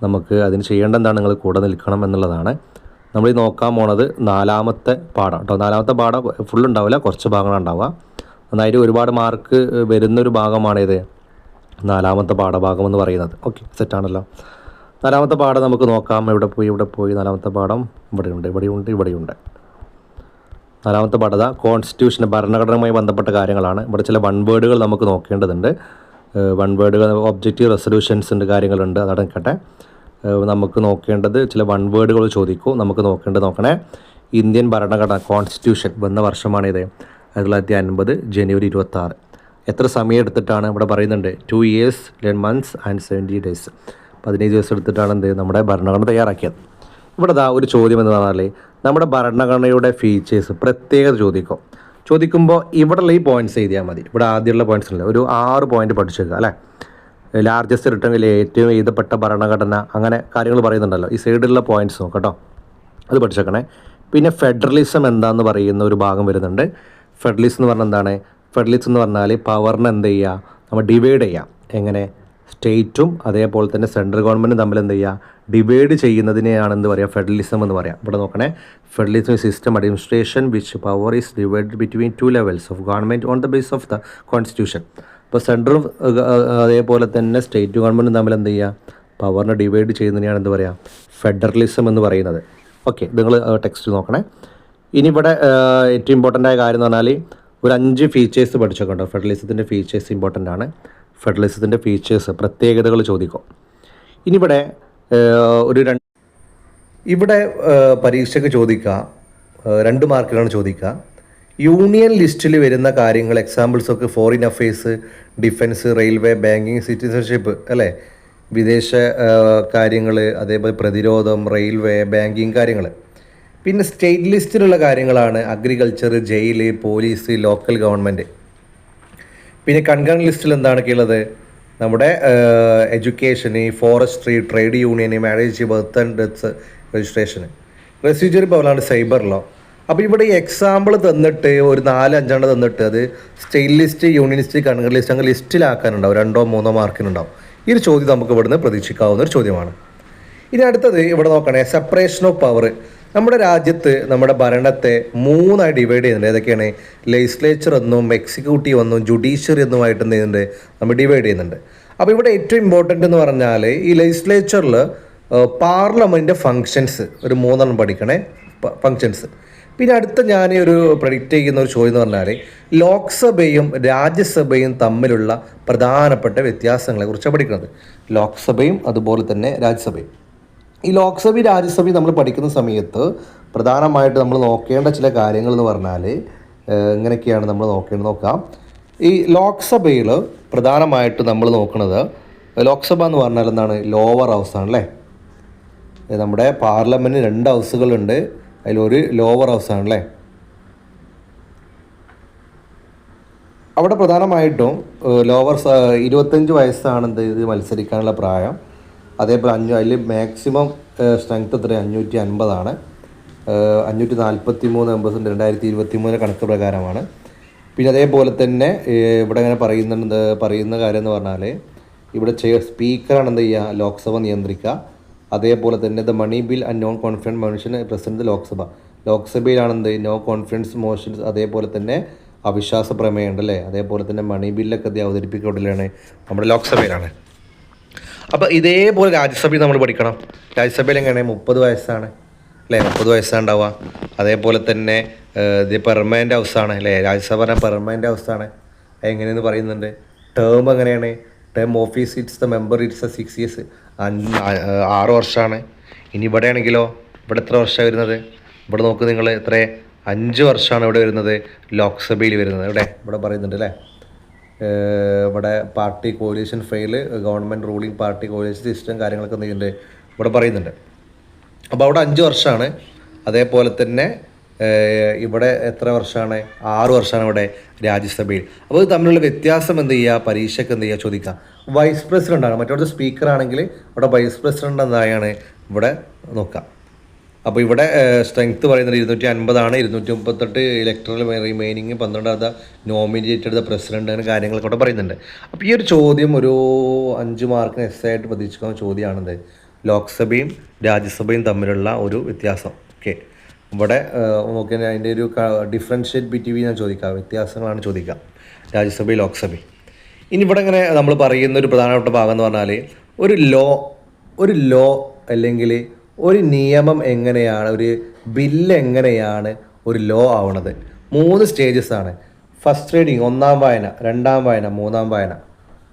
നമുക്ക് അതിന് ചെയ്യേണ്ട എന്താണ്, നിങ്ങൾ കൂടെ നിൽക്കണം എന്നുള്ളതാണ്. നമ്മൾ ഈ നോക്കാൻ പോണത് 4-ാമത്തെ പാഠം കേട്ടോ. 4-ാമത്തെ പാഠം ഫുൾ ഉണ്ടാവില്ല, കുറച്ച് ഭാഗങ്ങളുണ്ടാവുക. നന്നായിട്ട് ഒരുപാട് മാർക്ക് വരുന്നൊരു ഭാഗമാണിത്, 4-ാമത്തെ പാഠഭാഗം എന്ന് പറയുന്നത്. ഓക്കെ, സെറ്റാണല്ലോ. 4-ാമത്തെ പാഠം നമുക്ക് നോക്കാം. ഇവിടെ പോയി 4-ാമത്തെ പാഠം ഇവിടെയുണ്ട്. 4-ാമത്തെ പാഠത കോൺസ്റ്റിറ്റ്യൂഷൻ, ഭരണഘടനയുമായി ബന്ധപ്പെട്ട കാര്യങ്ങളാണ്. ഇവിടെ ചില വൺ വേർഡുകൾ നമുക്ക് നോക്കേണ്ടതുണ്ട്. വൺ വേർഡുകൾ, ഒബ്ജക്റ്റീവ് റെസൊല്യൂഷൻസിൻ്റെ കാര്യങ്ങളുണ്ട്, അതടക്കട്ടെ. നമുക്ക് നോക്കേണ്ടത് ചില വൺ വേർഡുകൾ ചോദിക്കും. നമുക്ക് നോക്കണേ, ഇന്ത്യൻ ഭരണഘടന കോൺസ്റ്റിറ്റ്യൂഷൻ വന്ന വർഷമാണിത്, 1950 ജനുവരി 26. എത്ര സമയം എടുത്തിട്ടാണ് ഇവിടെ പറയുന്നുണ്ട്, 2 years 10 months and 70 days, 15 ദിവസം എടുത്തിട്ടാണ് നമ്മുടെ ഭരണഘടന തയ്യാറാക്കിയത്. ഇവിടെ ഒരു ചോദ്യം എന്ന് പറഞ്ഞാൽ, നമ്മുടെ ഭരണഘടനയുടെ ഫീച്ചേഴ്സ് പ്രത്യേകത ചോദിക്കുമ്പോൾ ഇവിടെയുള്ള ഈ പോയിൻറ്റ്സ് എഴുതിയാൽ മതി. ഇവിടെ ആദ്യമുള്ള പോയിൻറ്റ്സ് ഇല്ല, ഒരു 6 പോയിൻറ്റ് പഠിച്ചേക്കുക അല്ലേ. ലാർജസ്റ്റ് റിട്ടേണിൽ ഏറ്റവും എഴുതപ്പെട്ട ഭരണഘടന, അങ്ങനെ കാര്യങ്ങൾ പറയുന്നുണ്ടല്ലോ. ഈ സൈഡിലുള്ള പോയിൻറ്റ്സ് നോക്കട്ടോ, അത് പഠിച്ചേക്കണേ. പിന്നെ ഫെഡറലിസം എന്താണെന്ന് പറയുന്ന ഒരു ഭാഗം വരുന്നുണ്ട്. ഫെഡറലിസം എന്ന് പറഞ്ഞാൽ എന്താണ്, ഫെഡറലിസം എന്ന് പറഞ്ഞാൽ പവറിനെ എന്ത് ചെയ്യുക, നമ്മൾ ഡിവൈഡ് ചെയ്യാം. എങ്ങനെ, സ്റ്റേറ്റും അതേപോലെ തന്നെ സെൻട്രൽ ഗവൺമെൻറ്റും തമ്മിൽ എന്ത് ചെയ്യുക, ഡിവൈഡ് ചെയ്യുന്നതിനെയാണ് എന്ത് പറയുക, ഫെഡറലിസം എന്ന് പറയാം. ഇവിടെ നോക്കണേ, federalism system administration which power is divide between 2 levels of government on the base of the constitution. ഇപ്പോൾ സെൻട്രലും അതേപോലെ തന്നെ സ്റ്റേറ്റ് ഗവൺമെൻറ്റും തമ്മിൽ എന്ത് ചെയ്യുക, പവറിനെ ഡിവൈഡ് ചെയ്യുന്നതിനെയാണ് എന്ത് പറയുക, ഫെഡറലിസം എന്ന് പറയുന്നത്. ഓക്കെ, നിങ്ങൾ ടെക്സ്റ്റ് നോക്കണേ. ഇനി ഇവിടെ ഏറ്റവും ഇമ്പോർട്ടൻ്റ് ആയ കാര്യം എന്ന് പറഞ്ഞാൽ ഒരു 5 ഫീച്ചേഴ്സ് പഠിച്ചോക്കണ്ടോ. ഫെഡറലിസത്തിൻ്റെ ഫീച്ചേഴ്സ് ഇമ്പോർട്ടൻ്റ് ആണ്. ഫെഡറലിസത്തിൻ്റെ ഫീച്ചേഴ്സ്, പ്രത്യേകതകൾ ചോദിക്കും. ഇനി ഇവിടെ പരീക്ഷയ്ക്ക് ചോദിക്കുക, 2 മാർക്കിലാണ് ചോദിക്കുക. യൂണിയൻ ലിസ്റ്റിൽ വരുന്ന കാര്യങ്ങൾ, എക്സാമ്പിൾസൊക്കെ foreign affairs, defence, railway, banking, citizenship അല്ലേ, വിദേശ കാര്യങ്ങൾ, അതേപോലെ പ്രതിരോധം, റെയിൽവേ, ബാങ്കിങ് കാര്യങ്ങൾ. പിന്നെ സ്റ്റേറ്റ് ലിസ്റ്റിലുള്ള കാര്യങ്ങളാണ് agriculture, jail, police, local government. പിന്നെ കൺകറന്റ് ലിസ്റ്റിൽ എന്താണൊക്കെ ഉള്ളത്, നമ്മുടെ എഡ്യൂക്കേഷന്, ഫോറസ്ട്രി, ട്രേഡ് യൂണിയന്, മാരേജ്, ബർത്ത് ആൻഡ് ഡെത്ത് രജിസ്ട്രേഷന്, റെസിജ്വറി പവറാണ് സൈബർ ലോ. അപ്പോൾ ഇവിടെ ഈ എക്സാമ്പിൾ തന്നിട്ട് ഒരു 4-5 തന്നിട്ട് അത് state list, union list, country list അങ്ങനെ ലിസ്റ്റിലാക്കാനുണ്ടാവും. 2-3 മാർക്കിനുണ്ടാവും. ഈ ഒരു ചോദ്യം നമുക്ക് ഇവിടുന്ന് പ്രതീക്ഷിക്കാവുന്ന ഒരു ചോദ്യമാണ്. ഇനി അടുത്തത് ഇവിടെ നോക്കണേ, സെപ്പറേഷൻ ഓഫ് പവർ. നമ്മുടെ രാജ്യത്ത് നമ്മുടെ ഭരണത്തെ 3ആയി ഡിവൈഡ് ചെയ്യുന്നുണ്ട്. ഏതൊക്കെയാണ്? ലെജിസ്ലേച്ചർ എന്നും എക്സിക്യൂട്ടീവ് എന്നും ജുഡീഷ്യറി എന്നുമായിട്ട് എന്ത് ചെയ്യുന്നുണ്ട്? നമ്മൾ ഡിവൈഡ് ചെയ്യുന്നുണ്ട്. അപ്പോൾ ഇവിടെ ഏറ്റവും ഇമ്പോർട്ടൻ്റ് എന്ന് പറഞ്ഞാൽ ഈ ലെജിസ്ലേച്ചറിൽ പാർലമെൻറ്റ് ഫങ്ഷൻസ് ഒരു 3 പഠിക്കണേ, ഫങ്ഷൻസ്. പിന്നെ അടുത്ത ഞാൻ ഒരു പ്രഡിക്റ്റ് ചെയ്യുന്ന ഒരു ചോദ്യം എന്ന് പറഞ്ഞാൽ ലോക്സഭയും രാജ്യസഭയും തമ്മിലുള്ള പ്രധാനപ്പെട്ട വ്യത്യാസങ്ങളെ കുറിച്ചാണ് പഠിക്കുന്നത്. ലോക്സഭയും അതുപോലെ തന്നെ രാജ്യസഭയും. ഈ ലോക്സഭയും രാജ്യസഭയും നമ്മൾ പഠിക്കുന്ന സമയത്ത് പ്രധാനമായിട്ട് നമ്മൾ നോക്കേണ്ട ചില കാര്യങ്ങൾ എന്ന് പറഞ്ഞാൽ ഇങ്ങനെയൊക്കെയാണ് നമ്മൾ നോക്കാം. ഈ ലോക്സഭയിൽ പ്രധാനമായിട്ട് നമ്മൾ നോക്കുന്നത്, ലോക്സഭ എന്ന് പറഞ്ഞാൽ എന്താണ്? ലോവർ ഹൗസാണ് അല്ലേ. നമ്മുടെ പാർലമെൻറ്റിന് 2 ഹൗസുകളുണ്ട്, അതിലൊരു ലോവർ ഹൗസാണ് അല്ലേ. അവിടെ പ്രധാനമായിട്ടും 25 വയസ്സാണ് ഇത് മത്സരിക്കാനുള്ള പ്രായം. അതേപോലെ അതിൽ മാക്സിമം സ്ട്രെങ്ത് എത്ര? 550 543 മെമ്പേഴ്സുണ്ട് 2023 കണക്ക് പ്രകാരമാണ്. പിന്നെ അതേപോലെ തന്നെ ഇവിടെ ഇങ്ങനെ പറയുന്ന കാര്യം എന്ന് പറഞ്ഞാൽ ഇവിടെ സ്പീക്കറാണ് എന്ത് ചെയ്യുക? ലോക്സഭ നിയന്ത്രിക്കുക. അതേപോലെ തന്നെ the money bill and non confidence motion president Lok Sabha. ലോക്സഭയിലാണെന്ത്? നോ കോൺഫിഡൻസ് മോഷൻസ്, അതേപോലെ തന്നെ അവിശ്വാസ പ്രമേയം ഉണ്ട് അല്ലേ. അതേപോലെ തന്നെ മണി ബില്ലൊക്കെ അവതരിപ്പിക്കപ്പെടലാണ് നമ്മുടെ ലോക്സഭയിലാണ്. അപ്പോൾ ഇതേപോലെ രാജ്യസഭയിൽ നമ്മൾ പഠിക്കണം. രാജ്യസഭയിൽ എങ്ങനെ? 30 വയസ്സാണ് അല്ലേ, 30 വയസ്സാണ് ഉണ്ടാവുക. അതേപോലെ തന്നെ ഇത് പെർമനൻ്റ് ഹൗസാണ് അല്ലേ, രാജ്യസഭ പെർമനൻ്റ് ഹൗസാണ്. എങ്ങനെയെന്ന് പറയുന്നുണ്ട്. ടേം എങ്ങനെയാണ്? Term office it's the member it's 6 years, 6 വർഷമാണ്. ഇനി ഇവിടെ ആണെങ്കിലോ, ഇവിടെ എത്ര വർഷമാണ് വരുന്നത്? ഇവിടെ നോക്ക് നിങ്ങൾ, എത്ര? 5 വർഷമാണ് ഇവിടെ വരുന്നത്, ലോക്സഭയിൽ വരുന്നത്. ഇവിടെ പറയുന്നുണ്ട് അല്ലേ. ഇവിടെ party coalition fail, government ruling party coalition system കാര്യങ്ങളൊക്കെ എന്തെയ്യുന്നുണ്ട് ഇവിടെ പറയുന്നുണ്ട്. അപ്പോൾ അവിടെ 5 വർഷമാണ്. അതേപോലെ തന്നെ ഇവിടെ എത്ര വർഷമാണ്? 6 വർഷമാണ് ഇവിടെ രാജ്യസഭയിൽ. അപ്പോൾ ഇത് തമ്മിലുള്ള വ്യത്യാസം എന്ത് ചെയ്യുക? പരീക്ഷയ്ക്ക് എന്ത് ചെയ്യുക? ചോദിക്കുക. വൈസ് പ്രസിഡൻ്റാണ്, മറ്റോടത്ത് സ്പീക്കറാണെങ്കിൽ ഇവിടെ വൈസ് പ്രസിഡൻ്റ് എന്തായാണ് ഇവിടെ നോക്കാം. അപ്പോൾ ഇവിടെ സ്ട്രെങ്ത് പറയുന്നത് 250 238 electoral remaining 12 nominated the president അങ്ങനെ കാര്യങ്ങളൊക്കെ ഇവിടെ പറയുന്നുണ്ട്. അപ്പോൾ ഈ ഒരു ചോദ്യം ഒരു 5 മാർക്കിന് ആയിട്ട് പ്രതീക്ഷിക്കുന്ന ചോദ്യമാണെന്ത്? ലോക്സഭയും രാജ്യസഭയും തമ്മിലുള്ള ഒരു വ്യത്യാസം. ഓക്കെ, ഇവിടെ നോക്കിയാൽ അതിൻ്റെ ഒരു ഡിഫറൻഷ്യേറ്റ് ബിറ്റ്വീൻ ഞാൻ ചോദിക്കാം, വ്യത്യാസങ്ങളാണ് ചോദിക്കാം രാജ്യസഭയും ലോക്സഭയും. ഇനി ഇവിടെ ഇങ്ങനെ നമ്മൾ പറയുന്ന ഒരു പ്രധാനപ്പെട്ട ഭാഗം എന്ന് പറഞ്ഞാൽ ഒരു ലോ അല്ലെങ്കിൽ ഒരു നിയമം എങ്ങനെയാണ്, ഒരു ബില്ല് എങ്ങനെയാണ് ഒരു ലോ ആവണത്? 3 സ്റ്റേജസാണ്. ഫസ്റ്റ് റീഡിങ് 1ാം വായന, 2ാം വായന, 3ാം വായന.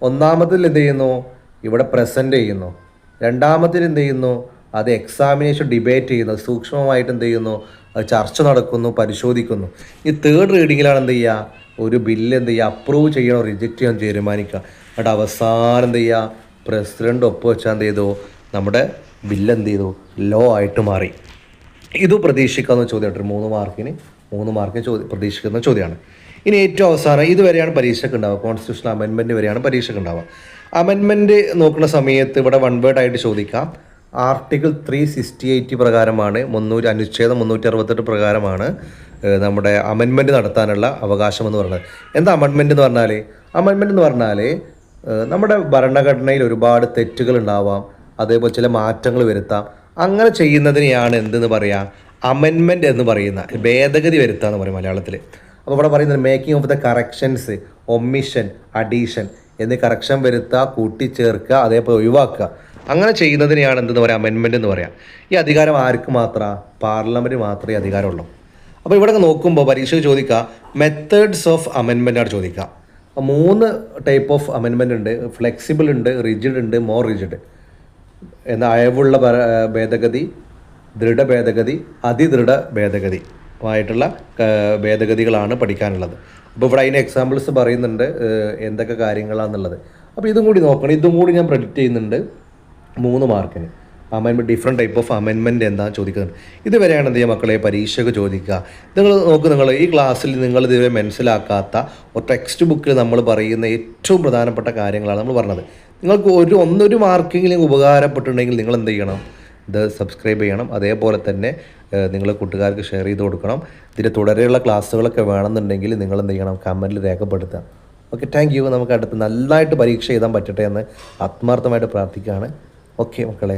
1ാമത്തിൽ എന്ത് ചെയ്യുന്നു? ഇവിടെ പ്രസൻറ്റ് ചെയ്യുന്നു. 2ാമത്തിൽ എന്ത് ചെയ്യുന്നു? അത് എക്സാമിനേഷൻ ഡിബേറ്റ് ചെയ്യുന്നു, സൂക്ഷ്മമായിട്ട് എന്ത് ചെയ്യുന്നു? ചർച്ച നടക്കുന്നു, പരിശോധിക്കുന്നു. ഈ 3rd റീഡിങ്ങിലാണ് എന്ത് ചെയ്യുക? ഒരു ബില്ല് എന്ത് ചെയ്യുക? അപ്രൂവ് ചെയ്യണോ റിജക്റ്റ് ചെയ്യാൻ തീരുമാനിക്കുക. എന്നിട്ട് അവസാനം എന്ത് ചെയ്യുക? പ്രസിഡൻ്റ് ഒപ്പുവെച്ചാൽ എന്ത് ചെയ്തു? നമ്മുടെ ബില്ല് എന്ത് ചെയ്തു? ലോ ആയിട്ട് മാറി. ഇത് പ്രതീക്ഷിക്കാവുന്ന ചോദ്യമായിട്ട് 3 മാർക്കിന് പ്രതീക്ഷിക്കുന്ന ചോദ്യമാണ്. ഇനി ഏറ്റവും അവസാനം ഇതുവരെയാണ് പരീക്ഷയ്ക്ക് ഉണ്ടാവുക, കോൺസ്റ്റിറ്റ്യൂഷണൽ അമെൻമെൻറ്റ് വരെയാണ് പരീക്ഷയ്ക്ക് ഉണ്ടാവുക. അമെൻമെൻറ്റ് നോക്കുന്ന സമയത്ത് ഇവിടെ 1 വേർഡ് ആയിട്ട് ചോദിക്കാം. ആർട്ടിക്കിൾ 368 പ്രകാരമാണ്, അനുച്ഛേദം 368 പ്രകാരമാണ് നമ്മുടെ അമെൻമെൻറ്റ് നടത്താനുള്ള അവകാശം എന്ന് പറയുന്നത്. എന്താ അമെൻമെൻറ്റ് എന്ന് പറഞ്ഞാൽ? അമെൻമെൻറ്റ് എന്ന് പറഞ്ഞാൽ നമ്മുടെ ഭരണഘടനയിൽ ഒരുപാട് തെറ്റുകൾ ഉണ്ടാവാം, അതേപോലെ ചില മാറ്റങ്ങൾ വരുത്താം. അങ്ങനെ ചെയ്യുന്നതിനെയാണ് എന്തെന്ന് പറയുക? അമെൻമെൻറ്റ് എന്ന് പറയുന്ന, ഭേദഗതി വരുത്തുക എന്ന് പറയും മലയാളത്തിൽ. അപ്പോൾ ഇവിടെ പറയുന്നത് making of the corrections, omission, addition എന്നീ കറക്ഷൻ വരുത്തുക, കൂട്ടിച്ചേർക്കുക, അതേപോലെ ഒഴിവാക്കുക. അങ്ങനെ ചെയ്യുന്നതിനെയാണ് എന്തെന്ന് പറയുക? അമെൻമെൻറ്റ് എന്ന് പറയാം. ഈ അധികാരം ആർക്ക് മാത്രമാണ്? പാർലമെൻറ്റ് മാത്രമേ അധികാരമുള്ളൂ. അപ്പോൾ ഇവിടെ നോക്കുമ്പോൾ പരീക്ഷയ്ക്ക് ചോദിക്കുക മെത്തേഡ്സ് ഓഫ് അമെൻമെൻറ്റാണ് ചോദിക്കുക. 3 ടൈപ്പ് ഓഫ് അമെൻമെൻറ്റ് ഉണ്ട്. ഫ്ലെക്സിബിൾ ഉണ്ട്, റിജിഡ് ഉണ്ട്, മോർ റിജിഡ്. എന്നാൽ അയവുള്ള ഭേദഗതി, ദൃഢഭേദഗതി, അതിദൃഢ ഭേദഗതി ആയിട്ടുള്ള ഭേദഗതികളാണ് പഠിക്കാനുള്ളത്. അപ്പോൾ ഇവിടെ അതിന് എക്സാമ്പിൾസ് പറയുന്നുണ്ട് എന്തൊക്കെ കാര്യങ്ങളാണെന്നുള്ളത്. അപ്പോൾ ഇതും കൂടി നോക്കണം. ഇതും കൂടി ഞാൻ പ്രെഡിക്റ്റ് ചെയ്യുന്നുണ്ട് 3 മാർക്കിന്. Amendment different type of amendment എന്താണെന്ന് ചോദിക്കുന്നത്. ഇതുവരെയാണ് എന്ത് ചെയ്യുക മക്കളെ പരീക്ഷയ്ക്ക് ചോദിക്കുക. നിങ്ങൾ ഈ ക്ലാസ്സിൽ നിങ്ങൾ ഇതുവരെ മനസ്സിലാക്കാത്ത ഒരു ടെക്സ്റ്റ് ബുക്കിൽ നമ്മൾ പറയുന്ന ഏറ്റവും പ്രധാനപ്പെട്ട കാര്യങ്ങളാണ് നമ്മൾ പറഞ്ഞത്. നിങ്ങൾക്ക് ഒന്നൊരു മാർക്കെങ്കിലും ഉപകാരപ്പെട്ടിട്ടുണ്ടെങ്കിൽ നിങ്ങൾ എന്ത് ചെയ്യണം, ഇത് സബ്സ്ക്രൈബ് ചെയ്യണം. അതേപോലെ തന്നെ നിങ്ങൾ കൂട്ടുകാർക്ക് ഷെയർ ചെയ്ത് കൊടുക്കണം. ഇതിൻ്റെ തുടരെയുള്ള ക്ലാസ്സുകളൊക്കെ വേണമെന്നുണ്ടെങ്കിൽ നിങ്ങൾ എന്ത് ചെയ്യണം, കമൻറ്റിൽ രേഖപ്പെടുത്തുക. Okay, thank you. നമുക്ക് അടുത്ത് നല്ലതായിട്ട് പരീക്ഷ എഴുതാൻ പറ്റട്ടെ എന്ന് ആത്മാർത്ഥമായിട്ട് പ്രാർത്ഥിക്കുകയാണ്. ഓക്കെ മക്കളെ.